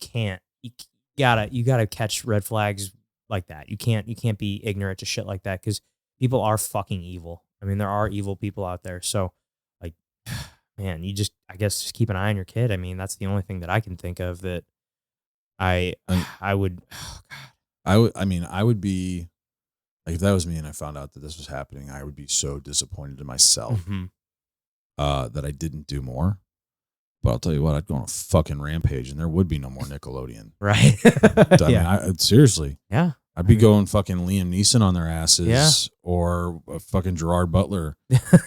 Speaker 1: gotta catch red flags like that. You can't be ignorant to shit like that because people are fucking evil. I mean, there are evil people out there. So like, man, I guess just keep an eye on your kid. I mean, that's the only thing that I can think of that I would. Oh God.
Speaker 2: I would be like, if that was me and I found out that this was happening, I would be so disappointed in myself that I didn't do more. But I'll tell you what, I'd go on a fucking rampage and there would be no more Nickelodeon.
Speaker 1: Right.
Speaker 2: I mean, seriously.
Speaker 1: Yeah.
Speaker 2: I'd be going fucking Liam Neeson on their asses or fucking Gerard Butler.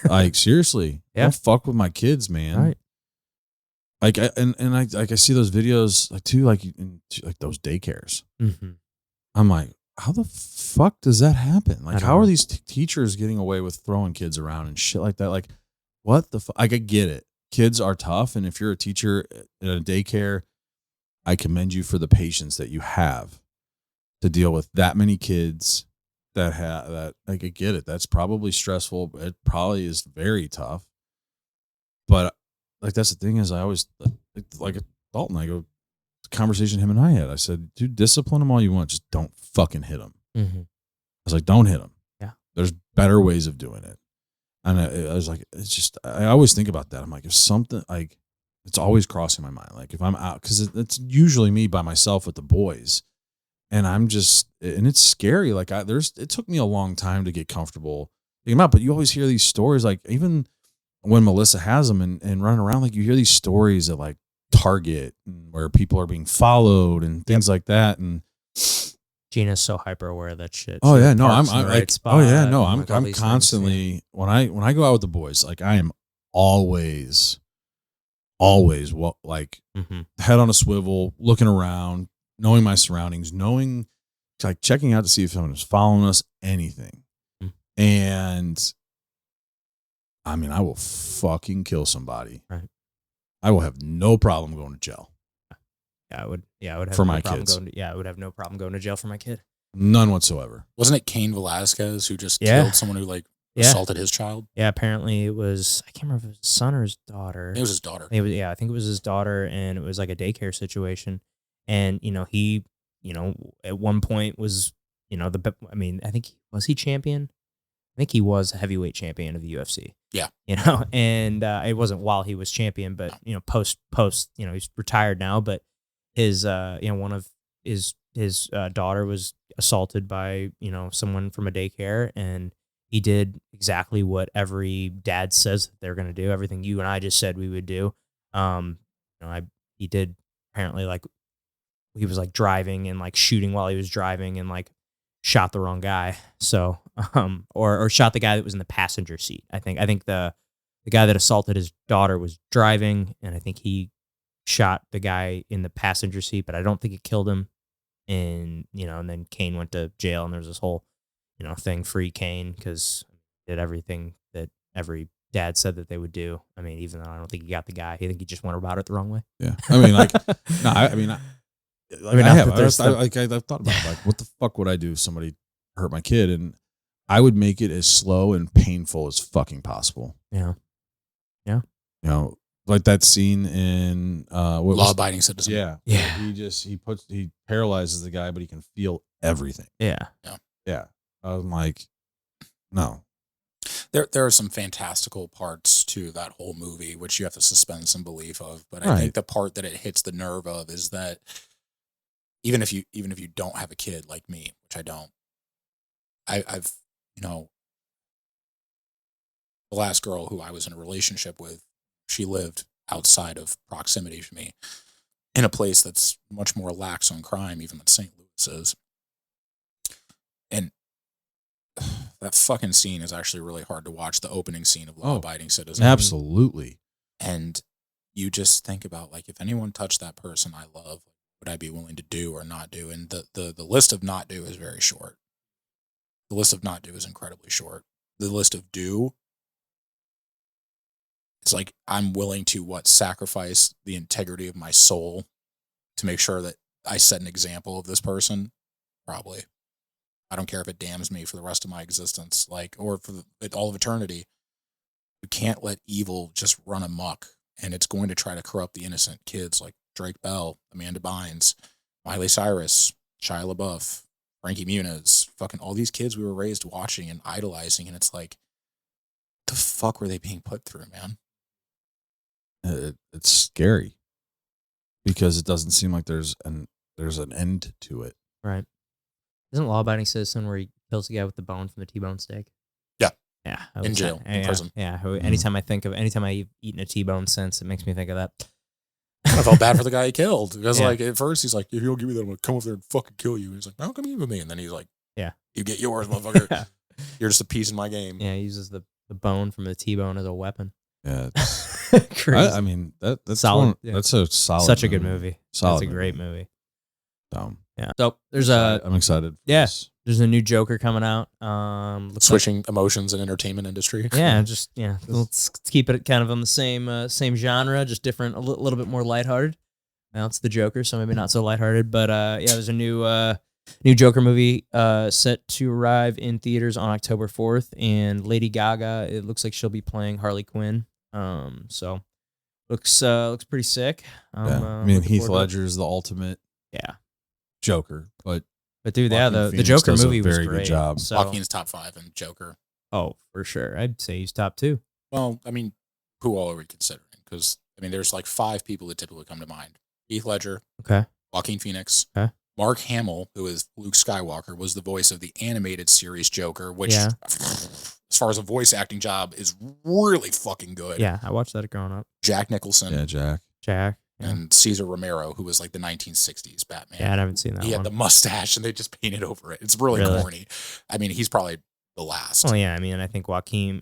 Speaker 2: Like, seriously. Don't fuck with my kids, man.
Speaker 1: Right.
Speaker 2: Like, I see those videos, like, too, like those daycares.
Speaker 1: Mm-hmm.
Speaker 2: I'm like, how the fuck does that happen? Like, how are these teachers getting away with throwing kids around and shit like that? Like, what the fuck? Like, I get it. Kids are tough. And if you're a teacher in a daycare, I commend you for the patience that you have to deal with that many kids that have that. Like, I get it. That's probably stressful. It probably is very tough. But like, that's the thing is I always like Dalton, I go, conversation him and I had. I said, dude, discipline them all you want. Just don't fucking hit them.
Speaker 1: Mm-hmm.
Speaker 2: I was like, don't hit them.
Speaker 1: Yeah.
Speaker 2: There's better ways of doing it. And I was like, it's just, I always think about that. I'm like, if something like, it's always crossing my mind. Like if I'm out, cause it's usually me by myself with the boys and I'm just, and it's scary. Like it took me a long time to get comfortable thinking about, but you always hear these stories, like even when Melissa has them and running around, like you hear these stories of like Target where people are being followed and things like that. And
Speaker 1: Gina's so hyper aware of that shit.
Speaker 2: Oh
Speaker 1: She
Speaker 2: yeah, no,
Speaker 1: parks
Speaker 2: I'm
Speaker 1: in the right
Speaker 2: like,
Speaker 1: spot
Speaker 2: oh yeah, no,
Speaker 1: and, like, all
Speaker 2: I'm
Speaker 1: these things,
Speaker 2: constantly when I go out with the boys, like I am always like head on a swivel, looking around, knowing my surroundings, knowing like checking out to see if someone is following us, anything. And I mean, I will fucking kill somebody.
Speaker 1: Right.
Speaker 2: I will have no problem going to jail.
Speaker 1: I would have
Speaker 2: for
Speaker 1: no
Speaker 2: my
Speaker 1: problem
Speaker 2: kids.
Speaker 1: I would have no problem going to jail for my kid.
Speaker 2: None whatsoever.
Speaker 3: Wasn't it Cain Velasquez who just killed someone who like assaulted his child?
Speaker 1: Yeah, apparently it was, I can't remember if it was his son or his daughter.
Speaker 3: It was his daughter.
Speaker 1: I think it was his daughter, and it was like a daycare situation. And, he, at one point was, I think, was he champion? I think he was a heavyweight champion of the UFC.
Speaker 3: Yeah.
Speaker 1: And it wasn't while he was champion, but, post, he's retired now, but his, one of his daughter was assaulted by, someone from a daycare, and he did exactly what every dad says that they're going to do. Everything you and I just said we would do. He did apparently, like, he was like driving and like shooting while he was driving and like shot the wrong guy. So, or shot the guy that was in the passenger seat. I think the guy that assaulted his daughter was driving, and I think he shot the guy in the passenger seat, but I don't think it killed him. And, and then Cain went to jail, and there's this whole, thing, free Cain, because he did everything that every dad said that they would do. I mean, even though I don't think he got the guy, I think he just went about it the wrong way.
Speaker 2: Yeah. I mean, like, no, I've thought about it, like, what the fuck would I do if somebody hurt my kid? And I would make it as slow and painful as fucking possible.
Speaker 1: Yeah.
Speaker 2: Like that scene in
Speaker 3: Law-Abiding Citizen.
Speaker 2: Yeah.
Speaker 1: Yeah.
Speaker 2: He paralyzes the guy, but he can feel everything.
Speaker 1: Yeah.
Speaker 2: I'm like, no.
Speaker 3: There are some fantastical parts to that whole movie, which you have to suspend some belief of. But I think the part that it hits the nerve of is that even if you don't have a kid like me, which I don't, I've the last girl who I was in a relationship with, she lived outside of proximity to me in a place that's much more lax on crime, even than St. Louis is. And that fucking scene is actually really hard to watch. The opening scene of Law Abiding Citizen.
Speaker 2: Absolutely.
Speaker 3: And you just think about, like, if anyone touched that person I love, would I be willing to do or not do? And the list of not do is very short. The list of not do is incredibly short. The list of do, it's like I'm willing to sacrifice the integrity of my soul to make sure that I set an example of this person. Probably. I don't care if it damns me for the rest of my existence, or for all of eternity. You can't let evil just run amok, and it's going to try to corrupt the innocent kids like Drake Bell, Amanda Bynes, Miley Cyrus, Shia LaBeouf, Frankie Muniz, fucking all these kids we were raised watching and idolizing, and it's like, the fuck were they being put through, man?
Speaker 2: It's scary because it doesn't seem like there's an end to it.
Speaker 1: Right. Isn't Law Abiding Citizen where he kills the guy with the bone from the T-bone steak?
Speaker 3: Yeah.
Speaker 1: Yeah.
Speaker 3: In jail, in prison.
Speaker 1: Yeah. Anytime I've eaten a T-bone since, it makes me think of that.
Speaker 3: I felt bad for the guy he killed because, like, at first he's like, if you don't give me that, I'm going to come over there and fucking kill you. And he's like, how come you with me? And then he's like,
Speaker 1: yeah,
Speaker 3: you get yours, motherfucker.
Speaker 1: Yeah.
Speaker 3: You're just a piece in my game.
Speaker 1: Yeah, he uses the bone from the T-bone as a weapon.
Speaker 2: Yeah.
Speaker 1: Crazy.
Speaker 2: I mean, that's
Speaker 1: solid.
Speaker 2: That's a solid.
Speaker 1: Such a good movie.
Speaker 2: Solid.
Speaker 1: That's a great movie. Yeah. So there's
Speaker 2: I'm excited.
Speaker 1: Yes. There's a new Joker coming out.
Speaker 3: Switching emotions in entertainment industry.
Speaker 1: Yeah, let's keep it kind of on the same genre, just different, a little bit more lighthearted. Now it's the Joker, so maybe not so lighthearted, but there's a new Joker movie set to arrive in theaters on October 4th, and Lady Gaga, it looks like she'll be playing Harley Quinn. So looks pretty sick.
Speaker 2: I mean, Heath Ledger is the ultimate Joker, but
Speaker 1: dude,
Speaker 2: Joaquin
Speaker 1: the Joker
Speaker 2: does a
Speaker 1: movie was
Speaker 2: very
Speaker 1: great.
Speaker 2: good job.
Speaker 1: So,
Speaker 3: Joaquin's top 5 and Joker.
Speaker 1: Oh, for sure. I'd say he's top 2.
Speaker 3: Well, I mean, who all are we considering? Because, I mean, there's like 5 people that typically come to mind. Heath Ledger.
Speaker 1: Okay.
Speaker 3: Joaquin Phoenix.
Speaker 1: Okay.
Speaker 3: Mark Hamill, who is Luke Skywalker, was the voice of the animated series Joker, which, as far as a voice acting job, is really fucking good.
Speaker 1: Yeah, I watched that growing up.
Speaker 3: Jack Nicholson.
Speaker 2: Yeah, Jack.
Speaker 1: Yeah.
Speaker 3: And Cesar Romero, who was like the 1960s Batman.
Speaker 1: Yeah, I haven't seen that
Speaker 3: He
Speaker 1: one.
Speaker 3: had the mustache, and they just painted over it. It's really corny. I mean, he's probably the last.
Speaker 1: Oh yeah, I mean, I think Joaquin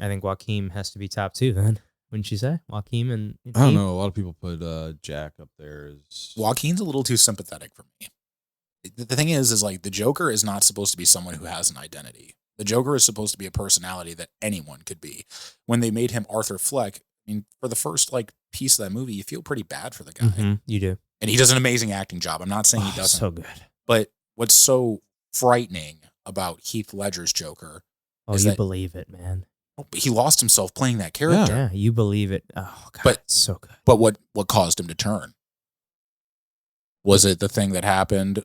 Speaker 1: has to be top 2 then. Wouldn't you say? Joaquin and
Speaker 2: I don't know. A lot of people put Jack up there as
Speaker 3: Joaquin's a little too sympathetic for me. The thing is like the Joker is not supposed to be someone who has an identity. The Joker is supposed to be a personality that anyone could be. When they made him Arthur Fleck, I mean, for the first like piece of that movie, you feel pretty bad for the guy.
Speaker 1: Mm-hmm, you do.
Speaker 3: And he does an amazing acting job. I'm not saying he doesn't.
Speaker 1: So good.
Speaker 3: But what's so frightening about Heath Ledger's Joker is
Speaker 1: you
Speaker 3: that
Speaker 1: believe it, man.
Speaker 3: he lost himself playing that character.
Speaker 1: Yeah, you believe it. Oh god,
Speaker 3: But-
Speaker 1: it's so good.
Speaker 3: But what caused him to turn? Was it the thing that happened?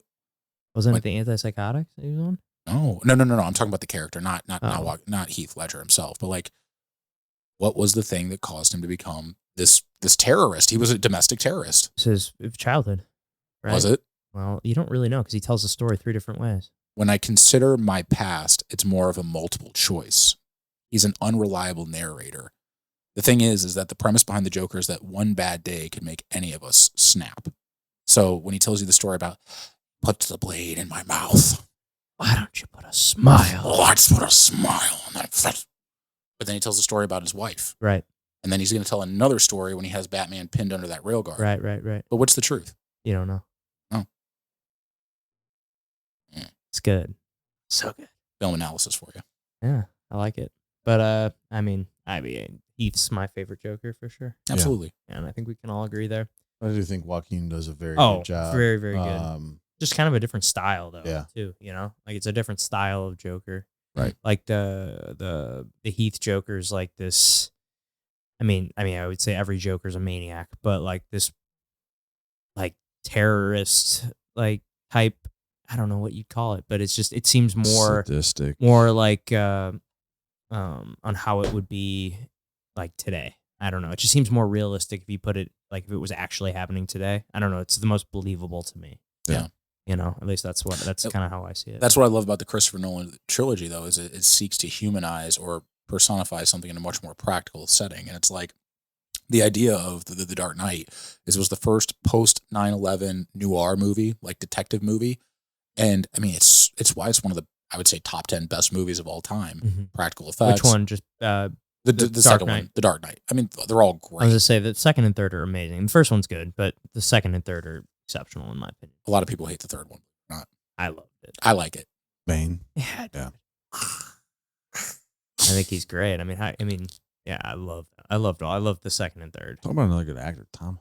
Speaker 1: Wasn't
Speaker 3: What-
Speaker 1: it the antipsychotics that he was on?
Speaker 3: No. I'm talking about the character, not Heath Ledger himself. But like, what was the thing that caused him to become this terrorist? He was a domestic terrorist.
Speaker 1: It's his childhood, right?
Speaker 3: Was it?
Speaker 1: Well, you don't really know because he tells the story 3 different ways.
Speaker 3: When I consider my past, it's more of a multiple choice. He's an unreliable narrator. The thing is that the premise behind the Joker is that one bad day could make any of us snap. So when he tells you the story about put the blade in my mouth,
Speaker 1: Why don't you put a smile?
Speaker 3: let's put a smile on that face. But then he tells the story about his wife.
Speaker 1: Right,
Speaker 3: And then he's going to tell another story when he has Batman pinned under that rail guard.
Speaker 1: right.
Speaker 3: But what's the truth?
Speaker 1: You don't know.
Speaker 3: Oh.
Speaker 1: It's good. So good.
Speaker 3: Film analysis for you.
Speaker 1: Yeah, I like it. But I mean, Heath's my favorite Joker for sure.
Speaker 3: Absolutely.
Speaker 1: And I think we can all agree there.
Speaker 2: I do think Joaquin does a very good job.
Speaker 1: Very, very good. Just kind of a different style though,
Speaker 2: Yeah.
Speaker 1: too, you know? Like it's a different style of Joker.
Speaker 2: Right.
Speaker 1: Like the Heath Joker's like this. I mean, I would say every Joker's a maniac, but like this like terrorist like type, I don't know what you'd call it, but it seems more
Speaker 2: sadistic.
Speaker 1: more like on how it would be like today. I don't know. It just seems more realistic if you put it like if it was actually happening today. I don't know. It's the most believable to me.
Speaker 3: Yeah.
Speaker 1: You know, at least that's kind of how I see it.
Speaker 3: That's what I love about the Christopher Nolan trilogy, though, is it seeks to humanize or personifies something in a much more practical setting. And it's like the idea of the Dark Knight is it was the first post 9/11 noir movie, like detective movie. And I mean, it's why it's one of the, I would say, top 10 best movies of all time.
Speaker 1: Mm-hmm.
Speaker 3: Practical effects.
Speaker 1: Which one? Just
Speaker 3: The
Speaker 1: Dark
Speaker 3: second
Speaker 1: Knight.
Speaker 3: one, The Dark Knight. I mean, they're all
Speaker 1: I was
Speaker 3: great.
Speaker 1: gonna say the second and third are amazing. The first one's good, but the second and third are exceptional in my opinion.
Speaker 3: A lot of people hate the third one.
Speaker 1: I loved it.
Speaker 3: I like it.
Speaker 2: Bane.
Speaker 1: Yeah.
Speaker 2: Yeah.
Speaker 1: I think he's great. I mean, yeah, I loved the second and third.
Speaker 2: Talk about another good actor, Tom.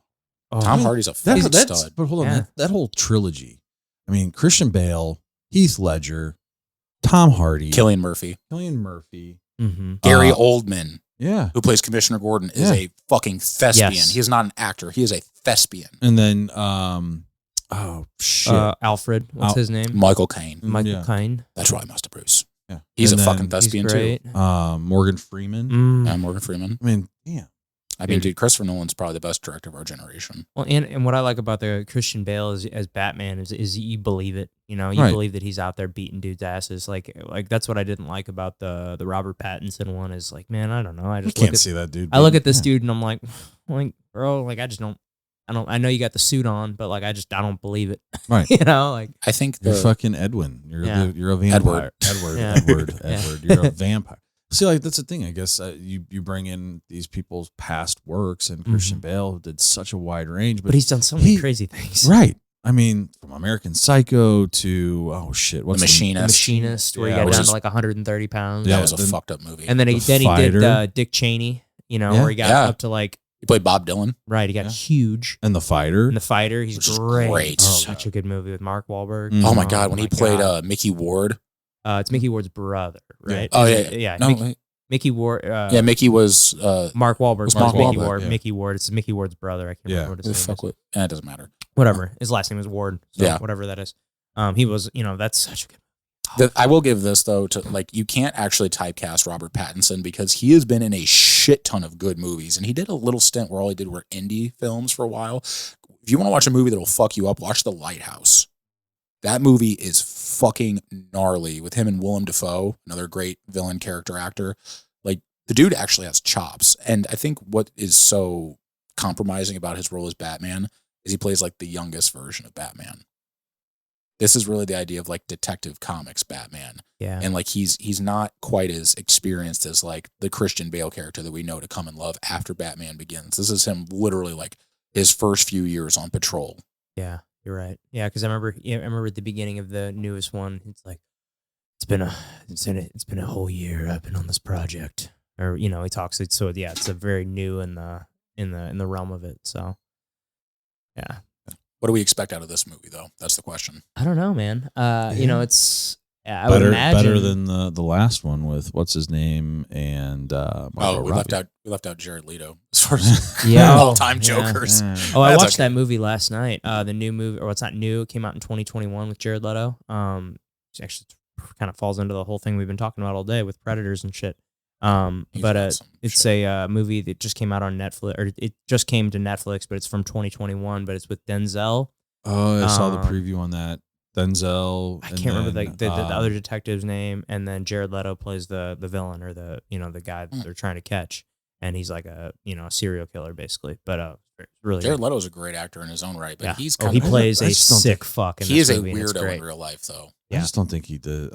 Speaker 1: Oh,
Speaker 3: Tom Hardy's a fucking stud.
Speaker 2: But hold on,
Speaker 1: Yeah.
Speaker 2: that whole trilogy. I mean, Christian Bale, Heath Ledger, Tom Hardy,
Speaker 3: Cillian Murphy.
Speaker 2: Cillian Murphy,
Speaker 1: Mm-hmm.
Speaker 3: Gary Oldman,
Speaker 2: yeah,
Speaker 3: who plays Commissioner Gordon, is
Speaker 2: Yeah.
Speaker 3: a fucking thespian.
Speaker 1: Yes.
Speaker 3: He is not an actor. He is a thespian.
Speaker 2: and then oh shit,
Speaker 1: Alfred, what's his name?
Speaker 3: Michael Caine.
Speaker 1: Michael
Speaker 2: yeah.
Speaker 1: Caine.
Speaker 3: That's right, Master Bruce.
Speaker 2: Yeah.
Speaker 3: He's
Speaker 2: And
Speaker 3: a
Speaker 2: then
Speaker 3: fucking thespian
Speaker 1: He's
Speaker 3: too.
Speaker 1: great.
Speaker 2: Morgan Freeman.
Speaker 1: Mm.
Speaker 3: Morgan Freeman.
Speaker 2: I mean, damn.
Speaker 3: I mean, dude, Christopher Nolan's probably the best director of our generation.
Speaker 1: Well, and what I like about the Christian Bale as Batman is you believe it. You know, you
Speaker 2: Right.
Speaker 1: believe that he's out there beating dudes' asses. Like that's what I didn't like about the Robert Pattinson one. Is like, man, I don't know. I
Speaker 2: I
Speaker 1: just
Speaker 2: can't
Speaker 1: look at,
Speaker 2: see that dude.
Speaker 1: I look at this
Speaker 2: Yeah.
Speaker 1: dude and I'm like, bro, like I just don't. I know you got the suit on, but like I don't believe it.
Speaker 2: Right.
Speaker 1: You know, like
Speaker 3: I think
Speaker 2: You're
Speaker 3: the
Speaker 2: fucking Edwin. You're
Speaker 1: Yeah.
Speaker 2: you're a vampire. Edward.
Speaker 1: Yeah.
Speaker 2: Edward.
Speaker 1: Yeah.
Speaker 2: Edward. You're a vampire. See, like that's the thing. I guess you bring in these people's past works, and Christian Bale did such a wide range,
Speaker 1: but he's done so many
Speaker 2: he-
Speaker 1: crazy things.
Speaker 2: right. I mean, from American Psycho to what's
Speaker 3: The Machinist.
Speaker 1: The Machinist, where
Speaker 2: Yeah,
Speaker 1: he got
Speaker 3: which
Speaker 1: down
Speaker 3: is-
Speaker 1: to like 130 pounds.
Speaker 2: Yeah,
Speaker 3: that was a
Speaker 2: then-
Speaker 3: fucked up movie.
Speaker 1: And then he
Speaker 2: The
Speaker 1: did
Speaker 2: Fighter.
Speaker 1: Dick Cheney, you know,
Speaker 2: Yeah.
Speaker 1: where he got
Speaker 3: Yeah.
Speaker 1: up to like,
Speaker 3: he played Bob Dylan.
Speaker 1: right, he got
Speaker 2: Yeah.
Speaker 1: huge.
Speaker 2: and the fighter.
Speaker 1: In The Fighter, he's
Speaker 3: Which is
Speaker 1: great.
Speaker 3: great.
Speaker 1: Such a good movie with Mark Wahlberg.
Speaker 2: Mm.
Speaker 3: Oh my god, when he played
Speaker 1: God.
Speaker 3: Mickey Ward.
Speaker 1: It's Mickey Ward's brother, right?
Speaker 3: Oh
Speaker 1: Is
Speaker 3: yeah,
Speaker 1: it- yeah.
Speaker 3: No,
Speaker 1: Mickey Ward.
Speaker 3: yeah, Mickey was
Speaker 1: Mark Wahlberg.
Speaker 3: was
Speaker 1: Mark
Speaker 3: Mark
Speaker 1: Mickey
Speaker 3: Wahlberg,
Speaker 1: Ward.
Speaker 2: yeah.
Speaker 1: Mickey Ward. It's Mickey Ward's brother. I can't
Speaker 2: Yeah.
Speaker 1: remember what
Speaker 3: who
Speaker 1: his
Speaker 3: the
Speaker 1: name
Speaker 3: fuck
Speaker 1: is.
Speaker 3: with, it doesn't matter.
Speaker 1: Whatever. His last name is Ward. So
Speaker 3: Yeah.
Speaker 1: whatever that is. He was. You know, that's such a good.
Speaker 3: I will give this though to like you can't actually typecast Robert Pattinson because he has been in a shit ton of good movies, and he did a little stint where all he did were indie films for a while. If you want to watch a movie that'll fuck you up, watch The Lighthouse. That movie is fucking gnarly with him and Willem Dafoe, another great villain character actor. Like the dude actually has chops, and I think what is so compromising about his role as Batman is he plays like the youngest version of Batman. This is really the idea of like Detective Comics Batman.
Speaker 1: Yeah.
Speaker 3: And like he's not quite as experienced as like the Christian Bale character that we know to come and love after Batman Begins. This is him literally like his first few years on patrol.
Speaker 1: Yeah, you're right. Yeah, because I remember at the beginning of the newest one, it's like it's been a whole year I've been on this project, or you know, he talks. It's a very new in the realm of it. So yeah,
Speaker 3: What do we expect out of this movie though? That's the question.
Speaker 1: I don't know, man. You know, it's I would
Speaker 2: better
Speaker 1: imagine
Speaker 2: than the last one with what's his name and Margot
Speaker 3: We
Speaker 2: Robbie.
Speaker 3: left out Jared Leto as far as
Speaker 1: Yeah.
Speaker 3: all-time
Speaker 1: Yeah.
Speaker 3: Jokers.
Speaker 2: Yeah.
Speaker 1: Oh, I
Speaker 3: That's
Speaker 1: watched
Speaker 3: okay.
Speaker 1: that movie last night. The new movie, or it's not new, it came out in 2021 with Jared Leto. It actually kind of falls into the whole thing we've been talking about all day with Predators and shit.
Speaker 3: He's
Speaker 1: But
Speaker 3: got some
Speaker 1: it's
Speaker 3: shit.
Speaker 1: a movie that just came out on Netflix, or it just came to Netflix, but it's from 2021. But it's with Denzel.
Speaker 2: Oh, I saw the
Speaker 1: Um,
Speaker 2: preview on that. Denzel.
Speaker 1: I
Speaker 2: and
Speaker 1: can't remember
Speaker 2: then,
Speaker 1: the other detective's name, and then Jared Leto plays the villain, or the guy that they're trying to catch, and he's like a serial killer basically. But it's really
Speaker 3: Jared
Speaker 1: good.
Speaker 3: Leto's a great actor in his own right, but
Speaker 1: Yeah.
Speaker 3: he's
Speaker 1: Oh,
Speaker 3: kind
Speaker 1: he
Speaker 3: of
Speaker 1: plays
Speaker 2: I
Speaker 1: a
Speaker 2: just don't
Speaker 1: sick fuck in
Speaker 3: he
Speaker 1: this
Speaker 3: is a
Speaker 1: movie, and it's
Speaker 3: weirdo
Speaker 1: great.
Speaker 3: in real life though.
Speaker 2: I
Speaker 1: Yeah.
Speaker 2: just don't think he did.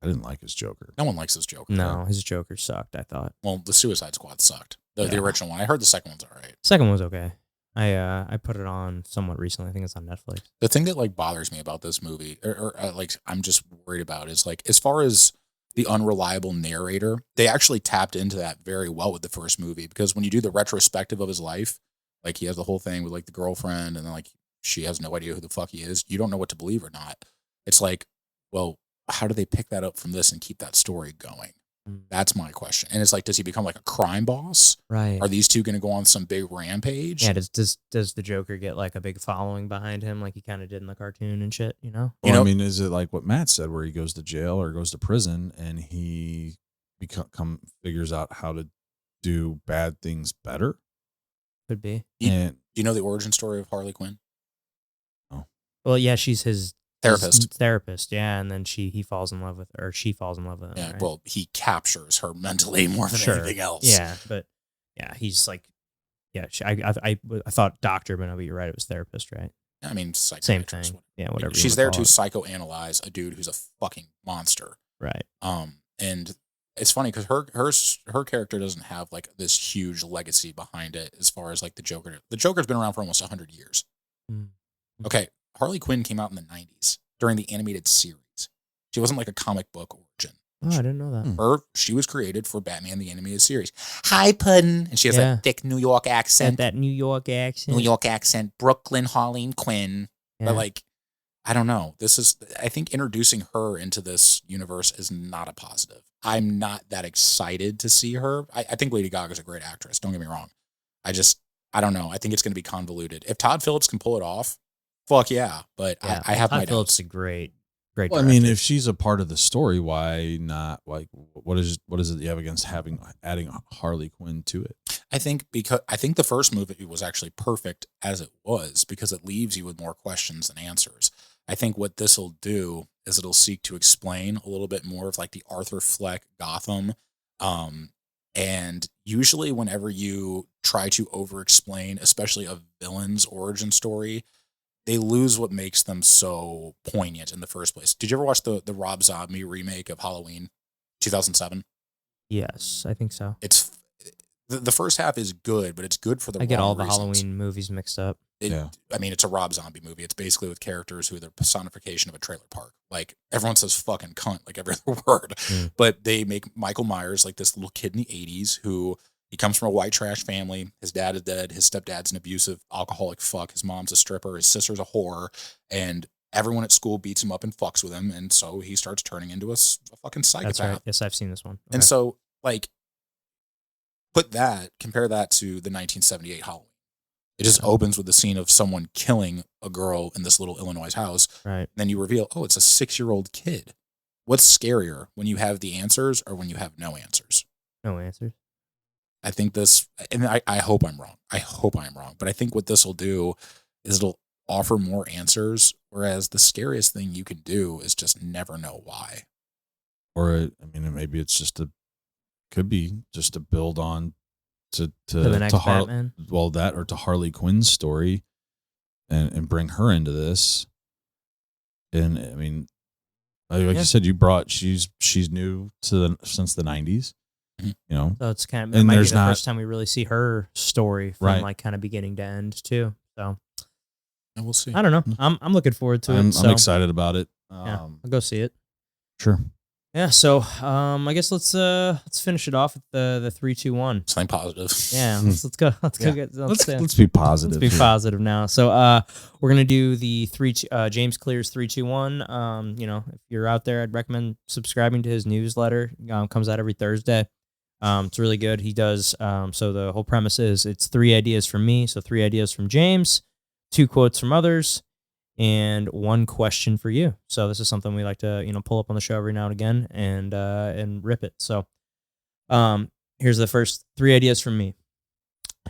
Speaker 2: I didn't like his Joker.
Speaker 3: No one likes this Joker.
Speaker 1: No, his Joker sucked, I thought.
Speaker 3: Well, the Suicide Squad sucked. The
Speaker 1: Yeah.
Speaker 3: original one. I heard the second one's all right.
Speaker 1: Second one was okay. I put it on somewhat recently. I think it's on Netflix.
Speaker 3: The thing that like bothers me about this movie, or like I'm just worried about, is like as far as the unreliable narrator, they actually tapped into that very well with the first movie, because when you do the retrospective of his life, like he has the whole thing with like the girlfriend, and then like she has no idea who the fuck he is. You don't know what to believe or not. It's like, well, how do they pick that up from this and keep that story going?
Speaker 1: Mm.
Speaker 3: That's my question. And it's like, does he become like a crime boss?
Speaker 1: Right.
Speaker 3: Are these two going to go on some big rampage?
Speaker 1: Yeah, does the Joker get like a big following behind him like he kind of did in the cartoon and shit, you know?
Speaker 3: You
Speaker 2: Well,
Speaker 3: know-
Speaker 2: I mean, is it like what Matt said, where he goes to jail or goes to prison and he figures out how to do bad things better?
Speaker 1: Could be.
Speaker 3: You-
Speaker 2: And
Speaker 3: Do you know the origin story of Harley Quinn?
Speaker 1: Well, yeah, she's his
Speaker 3: Therapist.
Speaker 1: Yeah, and then he falls in love with, or she falls in love with him.
Speaker 3: Yeah,
Speaker 1: right?
Speaker 3: well, he captures her mentally more than
Speaker 1: Sure.
Speaker 3: anything else.
Speaker 1: Yeah, but yeah, he's like, yeah. I thought doctor, but no, but you're right. It was therapist, right?
Speaker 3: I mean,
Speaker 1: Same
Speaker 3: psychiatrist,
Speaker 1: thing. Yeah, whatever.
Speaker 3: She's there to psychoanalyze a dude who's a fucking monster.
Speaker 1: Right.
Speaker 3: And it's funny because her character doesn't have like this huge legacy behind it as far as like the Joker. The Joker's been around for almost 100 years.
Speaker 1: Mm.
Speaker 3: Okay, Harley Quinn came out in the 90s during the animated series. She wasn't like a comic book origin.
Speaker 1: Oh, I didn't know that.
Speaker 3: She was created for Batman the Animated Series. Hi, Puddin'. And she has that thick New York accent.
Speaker 1: That New York accent.
Speaker 3: Brooklyn Harleen Quinn.
Speaker 1: Yeah.
Speaker 3: But like, I don't know. I think introducing her into this universe is not a positive. I'm not that excited to see her. I think Lady Gaga's a great actress. Don't get me wrong. I don't know. I think it's going to be convoluted. If Todd Phillips can pull it off, fuck yeah. But I have my
Speaker 1: Todd Phillips
Speaker 3: doubts.
Speaker 1: is a great
Speaker 2: Well, I mean, if she's a part of the story, why not? Like, what is it you have against adding Harley Quinn to it?
Speaker 3: I think the first movie was actually perfect as it was because it leaves you with more questions than answers. I think what this will do is it'll seek to explain a little bit more of like the Arthur Fleck Gotham. And usually whenever you try to over-explain, especially a villain's origin story, they lose what makes them so poignant in the first place. Did you ever watch the Rob Zombie remake of Halloween 2007?
Speaker 1: Yes, I think so.
Speaker 3: It's the first half is good, but it's good for the
Speaker 1: I get
Speaker 3: wrong
Speaker 1: all the
Speaker 3: reasons.
Speaker 1: Halloween movies mixed up.
Speaker 3: I mean, it's a Rob Zombie movie. It's basically with characters who are the personification of a trailer park. Like, everyone says fucking cunt, like every other word. But they make Michael Myers like this little kid in the 80s who he comes from a white trash family. His dad is dead. His stepdad's an abusive alcoholic fuck. His mom's a stripper. His sister's a whore. And everyone at school beats him up and fucks with him. And so he starts turning into a fucking psychopath.
Speaker 1: That's right. Yes, I've seen this one. Okay.
Speaker 3: And so, like, compare that to the 1978 Halloween. It just opens with the scene of someone killing a girl in this little Illinois house.
Speaker 1: Right.
Speaker 3: Then you reveal, oh, it's a 6-year-old kid. What's scarier, when you have the answers or when you have no answers?
Speaker 1: No answers.
Speaker 3: I think this, and I hope I'm wrong. I hope I'm wrong. But I think what this will do is it'll offer more answers, whereas the scariest thing you can do is just never know why.
Speaker 2: Or, I mean, maybe it's could be just to build on to
Speaker 1: the next Batman.
Speaker 2: Well, that or to Harley Quinn's story, and bring her into this. And I mean, like you said, she's new since the 90s. You know,
Speaker 1: so it's kind of,
Speaker 2: and
Speaker 1: might
Speaker 2: there's
Speaker 1: be the
Speaker 2: not
Speaker 1: first time we really see her story from like kind of beginning to end too. So,
Speaker 3: and we'll see.
Speaker 1: I don't know. I'm looking forward to it.
Speaker 2: I'm excited about it.
Speaker 1: Yeah, I'll go see it.
Speaker 2: Sure.
Speaker 1: Yeah, so I guess let's finish it off with the 3, 2, 1.
Speaker 3: Something positive.
Speaker 1: Yeah, let's go. Let's
Speaker 2: be positive.
Speaker 1: Let's be positive now. So we're gonna do the James Clear's 3, 2, 1. You know, if you're out there, I'd recommend subscribing to his newsletter. Comes out every Thursday. It's really good. He does. So the whole premise is it's 3 ideas from me. So 3 ideas from James, 2 quotes from others, and 1 question for you. So this is something we like to, pull up on the show every now and again and rip it. So here's the first 3 ideas from me.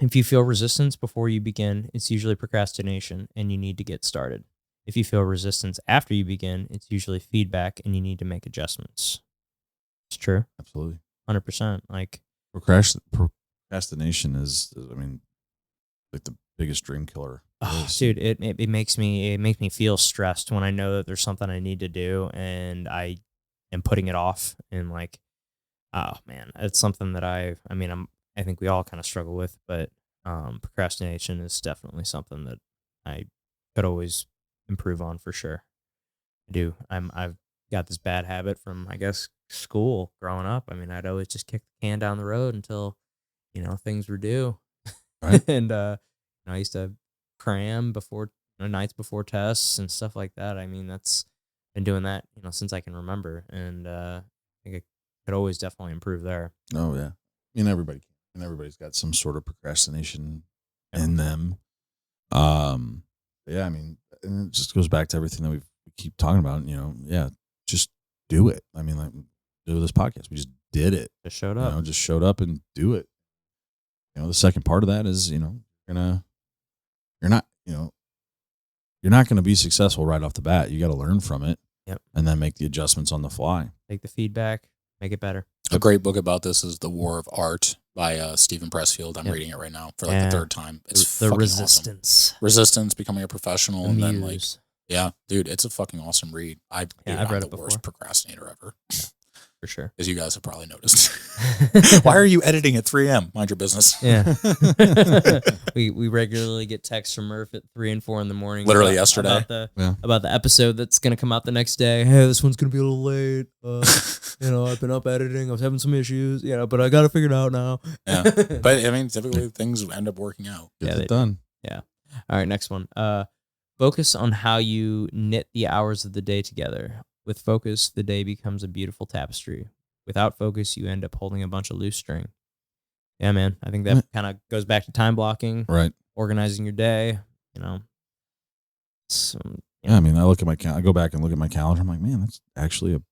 Speaker 1: If you feel resistance before you begin, it's usually procrastination and you need to get started. If you feel resistance after you begin, it's usually feedback and you need to make adjustments. It's true.
Speaker 2: Absolutely.
Speaker 1: 100%. Like
Speaker 2: procrastination is, I mean, like the biggest dream killer.
Speaker 1: Oh, dude, it makes me feel stressed when I know that there's something I need to do and I am putting it off, and like, oh man, it's something that I think we all kind of struggle with, but procrastination is definitely something that I could always improve on for sure. I do. I've got this bad habit from, I guess, school growing up. I mean, I'd always just kick the can down the road until, things were due.
Speaker 2: Right.
Speaker 1: And I used to cram before nights before tests and stuff like that. I mean, that's been doing that, since I can remember. And I think I could always definitely improve there.
Speaker 2: Oh yeah. I mean, everybody's got some sort of procrastination in them. Yeah, I mean, and it just goes back to everything that we keep talking about, just do it. I mean, like, do this podcast. We just did it.
Speaker 1: Just showed up.
Speaker 2: Just showed up and do it. The second part of that is, you're not, you're not going to be successful right off the bat. You got to learn from it.
Speaker 1: Yep.
Speaker 2: And then make the adjustments on the fly.
Speaker 1: Take the feedback, make it better.
Speaker 3: A great book about this is The War of Art by Stephen Pressfield. I'm reading it right now for like the third time. It's
Speaker 1: the
Speaker 3: fucking
Speaker 1: resistance.
Speaker 3: awesome. Resistance, becoming a professional,
Speaker 1: The
Speaker 3: and then like,
Speaker 1: muse.
Speaker 3: yeah, dude, it's a fucking awesome read.
Speaker 1: I've
Speaker 3: I'm
Speaker 1: read
Speaker 3: the
Speaker 1: it before.
Speaker 3: worst procrastinator ever,
Speaker 1: For sure.
Speaker 3: as you guys have probably noticed. Why are you editing at 3 a.m.? Mind your business.
Speaker 1: Yeah. we regularly get texts from Murph at 3 and 4 in the morning.
Speaker 3: Literally yesterday.
Speaker 1: About the episode that's gonna come out the next day. Hey, this one's gonna be a little late. I've been up editing. I was having some issues, but I got to figure it out now.
Speaker 3: Yeah. But I mean, typically things end up working out.
Speaker 2: Get
Speaker 1: they
Speaker 2: it done.
Speaker 1: All right, next one. Focus on how you knit the hours of the day together. With focus, the day becomes a beautiful tapestry. Without focus, you end up holding a bunch of loose string. Yeah, man. I think that kind of goes back to time blocking,
Speaker 2: Right.
Speaker 1: organizing your day.
Speaker 2: Yeah, I mean, I go back and look at my calendar. I'm like, man, that's actually a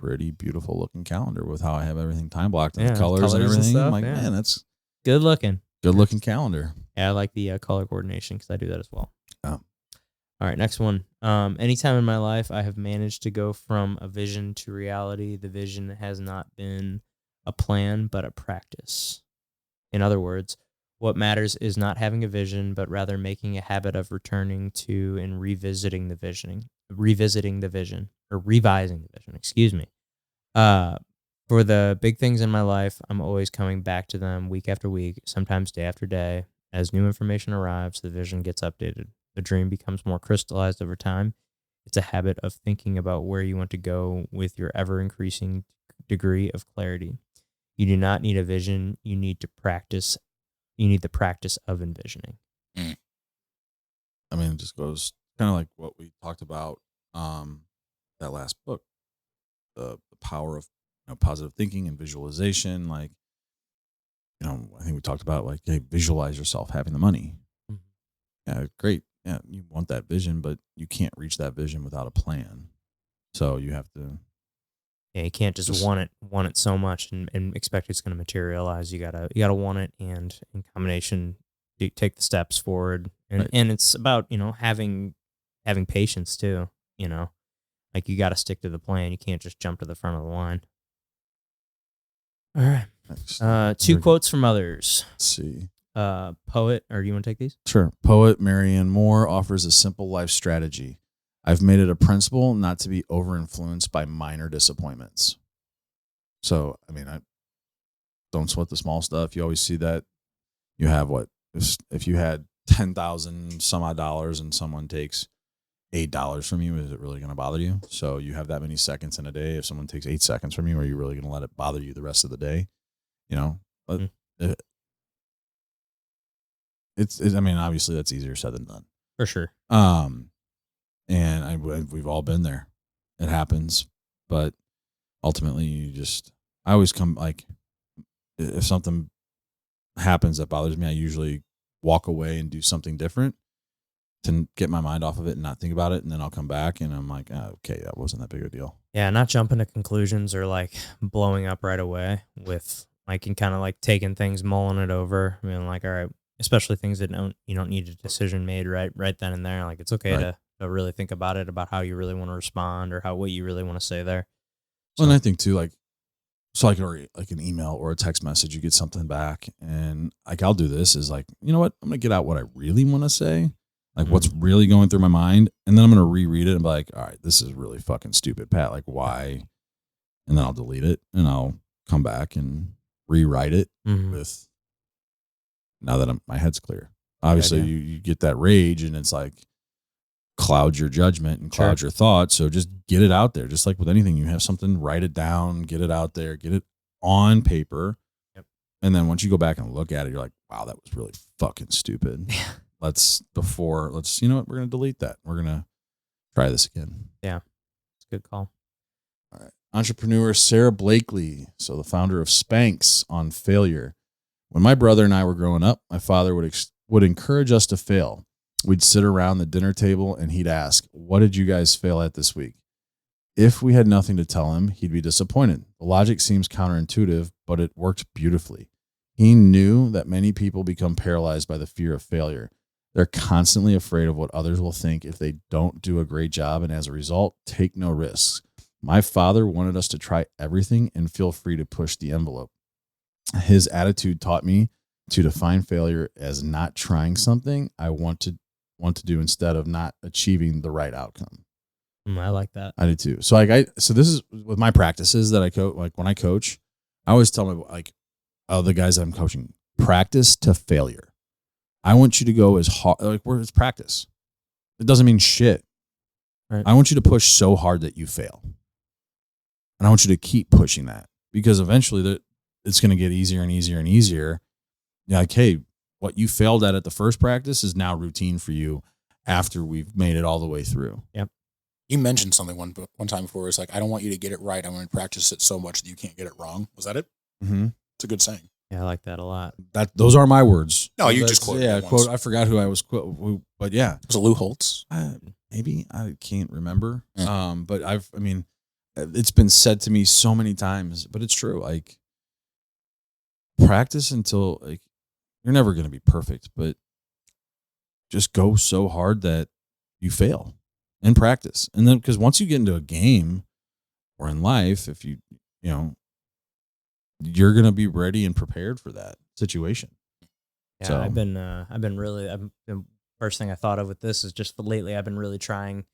Speaker 2: pretty beautiful looking calendar with how I have everything time blocked and the colors and everything.
Speaker 1: stuff,
Speaker 2: I'm like, man, that's
Speaker 1: good looking.
Speaker 2: good looking calendar.
Speaker 1: Yeah, I like the color coordination because I do that as well.
Speaker 2: Oh.
Speaker 1: All right, next one. Anytime in my life I have managed to go from a vision to reality, the vision has not been a plan, but a practice. In other words, what matters is not having a vision, but rather making a habit of returning to and revising the vision, excuse me. For the big things in my life, I'm always coming back to them week after week, sometimes day after day. As new information arrives, the vision gets updated. The dream becomes more crystallized over time. It's a habit of thinking about where you want to go with your ever-increasing degree of clarity. You do not need a vision. You need to practice. You need the practice of envisioning.
Speaker 2: I mean, it just goes kind of like what we talked about that last book, the power of positive thinking and visualization. Like, I think we talked about like, hey, visualize yourself having the money. Mm-hmm. Yeah, great. Yeah, you want that vision, but you can't reach that vision without a plan. So you have to.
Speaker 1: Yeah, you can't just want it so much and expect it's going to materialize. You gotta want it, and in combination, you take the steps forward. And
Speaker 2: Right.
Speaker 1: and it's about having patience too. Like you got to stick to the plan. You can't just jump to the front of the line. All right.
Speaker 2: Next.
Speaker 1: Two quotes from others.
Speaker 2: Let's see.
Speaker 1: Poet, or do you want to take these?
Speaker 2: Sure. Poet Marianne Moore offers a simple life strategy. I've made it a principle not to be over-influenced by minor disappointments. So, I mean, I don't sweat the small stuff. You always see that. You have what? If you had 10,000 some odd dollars and someone takes $8 from you, is it really going to bother you? So you have that many seconds in a day. If someone takes 8 seconds from you, are you really going to let it bother you the rest of the day? I mean, obviously that's easier said than done.
Speaker 1: For sure.
Speaker 2: And we've all been there. It happens, but ultimately I always come, like, if something happens that bothers me, I usually walk away and do something different to get my mind off of it and not think about it. And then I'll come back and I'm like, okay, that wasn't that big of a deal.
Speaker 1: Yeah, not jumping to conclusions or like blowing up right away with like, and kind of like taking things, mulling it over. I mean, like, all right, especially things that you don't need a decision made right then and there. Like, it's okay to really think about it, about how you really want to respond or what you really want to say there. So,
Speaker 2: well, and I think too, like an email or a text message, you get something back, and like I'll do this is like, you know what, I'm gonna get out what I really want to say, like what's really going through my mind, and then I'm gonna reread it and be like, all right, this is really fucking stupid, Pat. Like, why? And then I'll delete it and I'll come back and rewrite it with. Now that my head's clear, obviously you get that rage and it's like clouds your judgment and clouds your thoughts. So just get it out there. Just like with anything, you have something, write it down, get it out there, get it on paper.
Speaker 1: Yep.
Speaker 2: And then once you go back and look at it, you're like, wow, that was really fucking stupid.
Speaker 1: Yeah.
Speaker 2: Let's, you know what? We're going to delete that. We're going to try this again.
Speaker 1: Yeah. It's a good call.
Speaker 2: All right. Entrepreneur Sarah Blakely. So the founder of Spanx on failure. When my brother and I were growing up, my father would encourage us to fail. We'd sit around the dinner table and he'd ask, what did you guys fail at this week? If we had nothing to tell him, he'd be disappointed. The logic seems counterintuitive, but it worked beautifully. He knew that many people become paralyzed by the fear of failure. They're constantly afraid of what others will think if they don't do a great job, and as a result, take no risks. My father wanted us to try everything and feel free to push the envelope. His attitude taught me to define failure as not trying something I want to do instead of not achieving the right outcome.
Speaker 1: I like that.
Speaker 2: I do too. So so this is with my practices that I coach. Like when I coach, I always tell my the guys that I'm coaching, practice to failure. I want you to go as hard, like where it's practice. It doesn't mean shit.
Speaker 1: Right.
Speaker 2: I want you to push so hard that you fail. And I want you to keep pushing that, because eventually it's going to get easier and easier and easier. You're like, hey, what you failed at the first practice is now routine for you after we've made it all the way through.
Speaker 1: Yep.
Speaker 3: You mentioned something one time before. It's like, I don't want you to get it right. I want to practice it so much that you can't get it wrong. Was that it?
Speaker 2: Mm-hmm.
Speaker 3: It's a good saying.
Speaker 1: Yeah, I like that a lot.
Speaker 2: Those are my words.
Speaker 3: No, you just quoted.
Speaker 2: Yeah, quote. I forgot who I was quote, but yeah,
Speaker 3: was it Lou Holtz?
Speaker 2: Maybe I can't remember.
Speaker 3: Yeah.
Speaker 2: But it's been said to me so many times, but it's true. Like, practice until you're never going to be perfect, but just go so hard that you fail in practice. And then, because once you get into a game or in life, if you're going to be ready and prepared for that situation.
Speaker 1: Yeah,
Speaker 2: So-
Speaker 1: I've been first thing I thought of with this is just lately I've been really trying to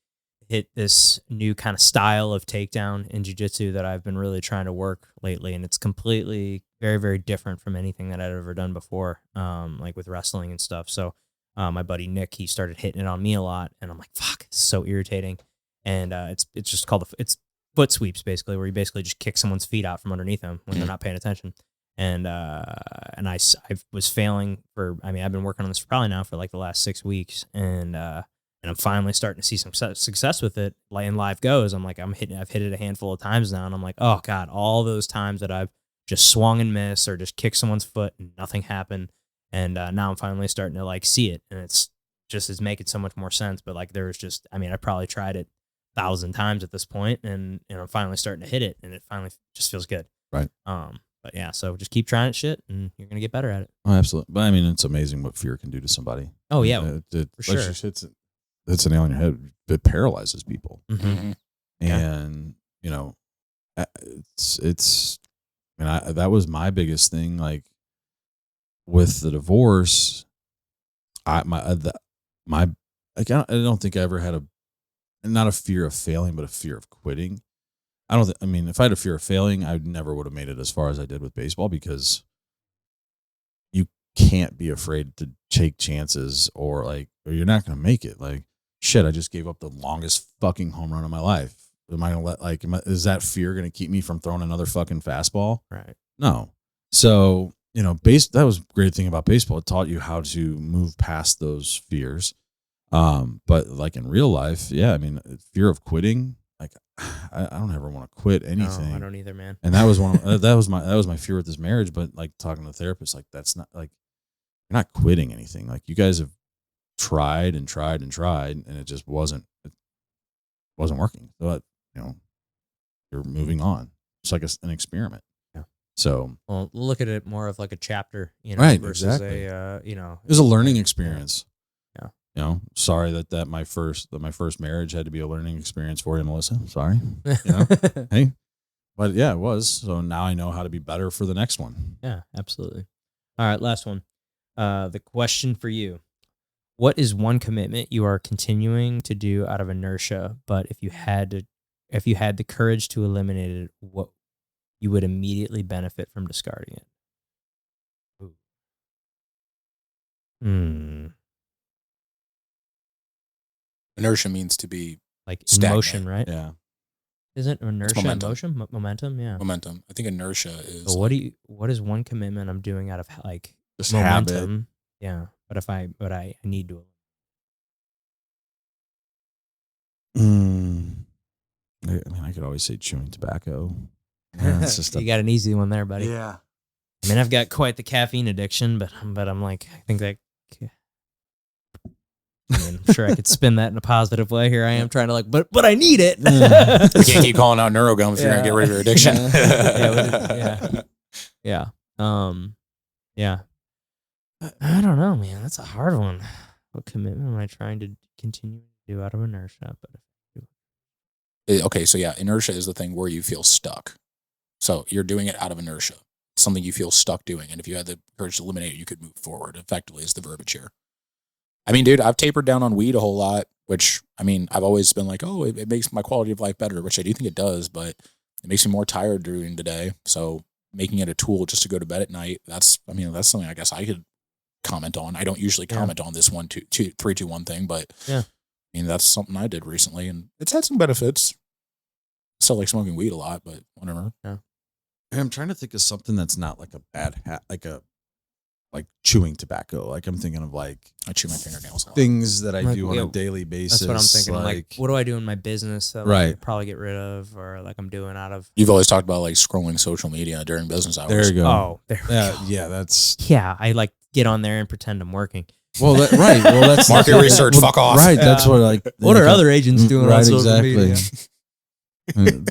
Speaker 1: hit this new kind of style of takedown in jiu-jitsu that I've been really trying to work lately, and it's completely very, very different from anything that I'd ever done before, like with wrestling and stuff. So my buddy Nick, he started hitting it on me a lot, and I'm like, fuck, it's so irritating. And it's just called it's foot sweeps, basically, where you basically just kick someone's feet out from underneath them when they're not paying attention. And I was failing I've been working on this probably now for like the last 6 weeks, and I'm finally starting to see some success with it. Like in live goes, I'm like, I've hit it a handful of times now, and I'm like, oh God, all those times that I've just swung and missed or just kicked someone's foot and nothing happened. And now I'm finally starting to like see it, and it's making so much more sense. But like there's just, I probably tried it 1,000 times at this point, and I'm finally starting to hit it, and it finally just feels good.
Speaker 2: Right.
Speaker 1: But yeah, so just keep trying shit, and you're gonna get better at it.
Speaker 2: Oh, absolutely. But it's amazing what fear can do to somebody.
Speaker 1: Oh yeah,
Speaker 2: for
Speaker 1: sure.
Speaker 2: Hits a nail on your head. It paralyzes people.
Speaker 1: Mm-hmm.
Speaker 2: And that was my biggest thing. Like with the divorce, I don't think I ever had not a fear of failing, but a fear of quitting. If I had a fear of failing, I never would have made it as far as I did with baseball, because you can't be afraid to take chances, or you're not going to make it. Like, shit, I just gave up the longest fucking home run of my life. Am I going to is that fear going to keep me from throwing another fucking fastball?
Speaker 1: Right.
Speaker 2: No. So, that was a great thing about baseball. It taught you how to move past those fears. But like in real life, yeah, fear of quitting, I don't ever want to quit anything.
Speaker 1: No, I don't either, man.
Speaker 2: And that was that was my fear with this marriage. But like talking to the therapist, that's not you're not quitting anything. Like, you guys have tried and tried and tried, and it just wasn't working. So you're moving on. It's like an experiment.
Speaker 1: Yeah.
Speaker 2: So
Speaker 1: look at it more of like a chapter,
Speaker 2: right,
Speaker 1: versus
Speaker 2: exactly.
Speaker 1: it
Speaker 2: was a learning experience.
Speaker 1: Yeah.
Speaker 2: Sorry that my first marriage had to be a learning experience for you, Melissa. Sorry. Hey, but yeah, it was. So now I know how to be better for the next one.
Speaker 1: Yeah, absolutely. All right, last one. The question for you: what is one commitment you are continuing to do out of inertia, but if you had the courage to eliminate it, what you would immediately benefit from discarding it?
Speaker 3: Inertia means to be
Speaker 1: like
Speaker 3: stagnant.
Speaker 1: motion, right?
Speaker 2: Yeah.
Speaker 1: Isn't inertia
Speaker 3: momentum.
Speaker 1: motion? Momentum, yeah.
Speaker 3: Momentum. I think inertia is.
Speaker 1: So what is one commitment I'm doing out of like
Speaker 2: Just
Speaker 1: momentum?
Speaker 2: habit.
Speaker 1: Yeah, but I need to.
Speaker 2: I could always say chewing tobacco. Yeah, it's just
Speaker 1: You got an easy one there, buddy.
Speaker 2: yeah.
Speaker 1: I've got quite the caffeine addiction, but I'm like, I think that. I'm sure I could spin that in a positive way. Here I am trying to but I need it.
Speaker 3: You can't keep calling out NeuroGum if you're gonna get rid of your addiction.
Speaker 1: Yeah. I don't know, man. That's a hard one. What commitment am I trying to continue to do out of inertia? But
Speaker 3: Okay, so yeah, inertia is the thing where you feel stuck. So you're doing it out of inertia, something you feel stuck doing. And if you had the courage to eliminate it, you could move forward. Effectively, is the verbiage here. I mean, dude, I've tapered down on weed a whole lot, which, I mean, I've always been like, oh, it makes my quality of life better, which I do think it does, but it makes me more tired during the day. So making it a tool just to go to bed at night, that's something I guess I could comment on. I don't usually comment on this 1, 2, 3, 2, 1 thing, but
Speaker 1: yeah.
Speaker 3: I mean, that's something I did recently, and it's had some benefits. Still like smoking weed a lot, but whatever.
Speaker 1: Yeah.
Speaker 2: I'm trying to think of something that's not like a bad like chewing tobacco. Like I'm thinking of like
Speaker 3: I chew my fingernails a lot.
Speaker 2: things that I
Speaker 1: Like,
Speaker 2: do on a daily basis.
Speaker 1: That's what I'm thinking. Like, what do I do in my business that I could probably get rid of, or like I'm doing out of?
Speaker 3: You've always talked about like scrolling social media during business hours.
Speaker 2: There you go.
Speaker 1: Oh, there.
Speaker 2: Yeah, that's
Speaker 1: I like get on there and pretend I'm working.
Speaker 2: well, right. Well, that's
Speaker 3: market research. Fuck off.
Speaker 2: Right. That's what like.
Speaker 1: What are other agents doing on social media?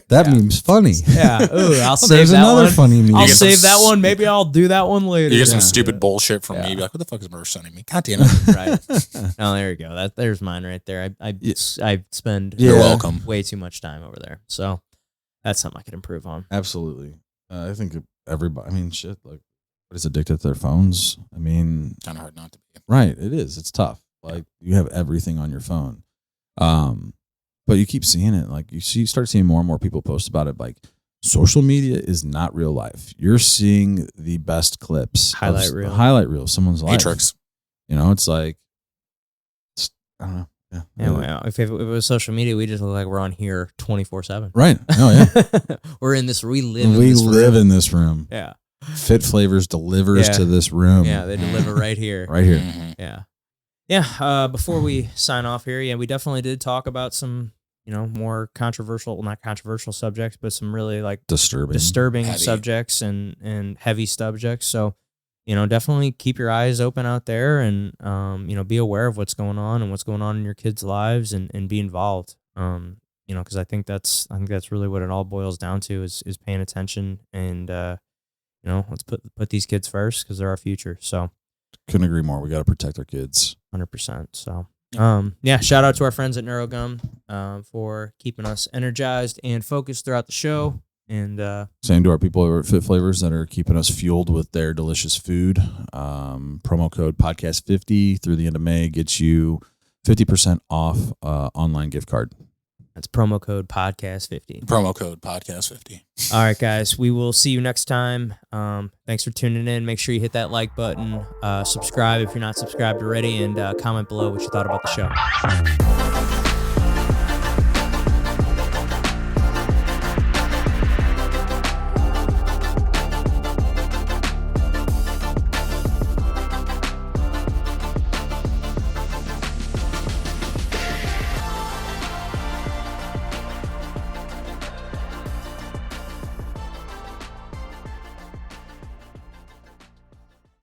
Speaker 2: That meme's funny.
Speaker 1: Yeah. Ooh, I'll save
Speaker 2: There's
Speaker 1: that
Speaker 2: another
Speaker 1: one.
Speaker 2: funny meme.
Speaker 1: I'll save that one. Maybe I'll do that one later.
Speaker 3: You get some stupid bullshit from me. Be like, what the fuck is Murph sending me? God damn it.
Speaker 1: Right. Oh, there you go. There's mine right there. I spend
Speaker 3: You're welcome.
Speaker 1: way too much time over there. So that's something I could improve on.
Speaker 2: Absolutely. I think everybody, I mean, shit, like, everybody's addicted to their phones. I mean,
Speaker 3: Kind of hard not to be.
Speaker 2: right. It is. It's tough. Like, you have everything on your phone. But you keep seeing it. Like, you start seeing more and more people post about it. Like, social media is not real life. You're seeing the best clips.
Speaker 1: Highlight
Speaker 2: reel of someone's life.
Speaker 3: Matrix.
Speaker 2: You know, it's like, I don't know. Yeah.
Speaker 1: Anyway, if it was social media, we just look like we're on here 24/7.
Speaker 2: Right. Oh, yeah.
Speaker 1: We're in this. We live
Speaker 2: in this room.
Speaker 1: Yeah.
Speaker 2: Fit Flavors delivers to this room.
Speaker 1: Yeah, they deliver right here.
Speaker 2: Right here.
Speaker 3: Mm-hmm.
Speaker 1: Yeah. Yeah. Before we sign off here, we definitely did talk about some, more not controversial subjects, but some really like disturbing
Speaker 3: heavy
Speaker 1: subjects and heavy subjects. So, definitely keep your eyes open out there and, be aware of what's going on and what's going on in your kids' lives and be involved. Because I think that's really what it all boils down to is paying attention and, let's put these kids first because they're our future. So
Speaker 2: couldn't agree more. We got to protect our kids.
Speaker 1: 100%. So, shout out to our friends at NeuroGum for keeping us energized and focused throughout the show. And
Speaker 2: same to our people over at Fit Flavors that are keeping us fueled with their delicious food. Promo code podcast50 through the end of May gets you 50% off online gift card.
Speaker 1: That's promo code podcast50.
Speaker 3: Promo code podcast50.
Speaker 1: All right, guys. We will see you next time. Thanks for tuning in. Make sure you hit that like button. Subscribe if you're not subscribed already, and comment below what you thought about the show.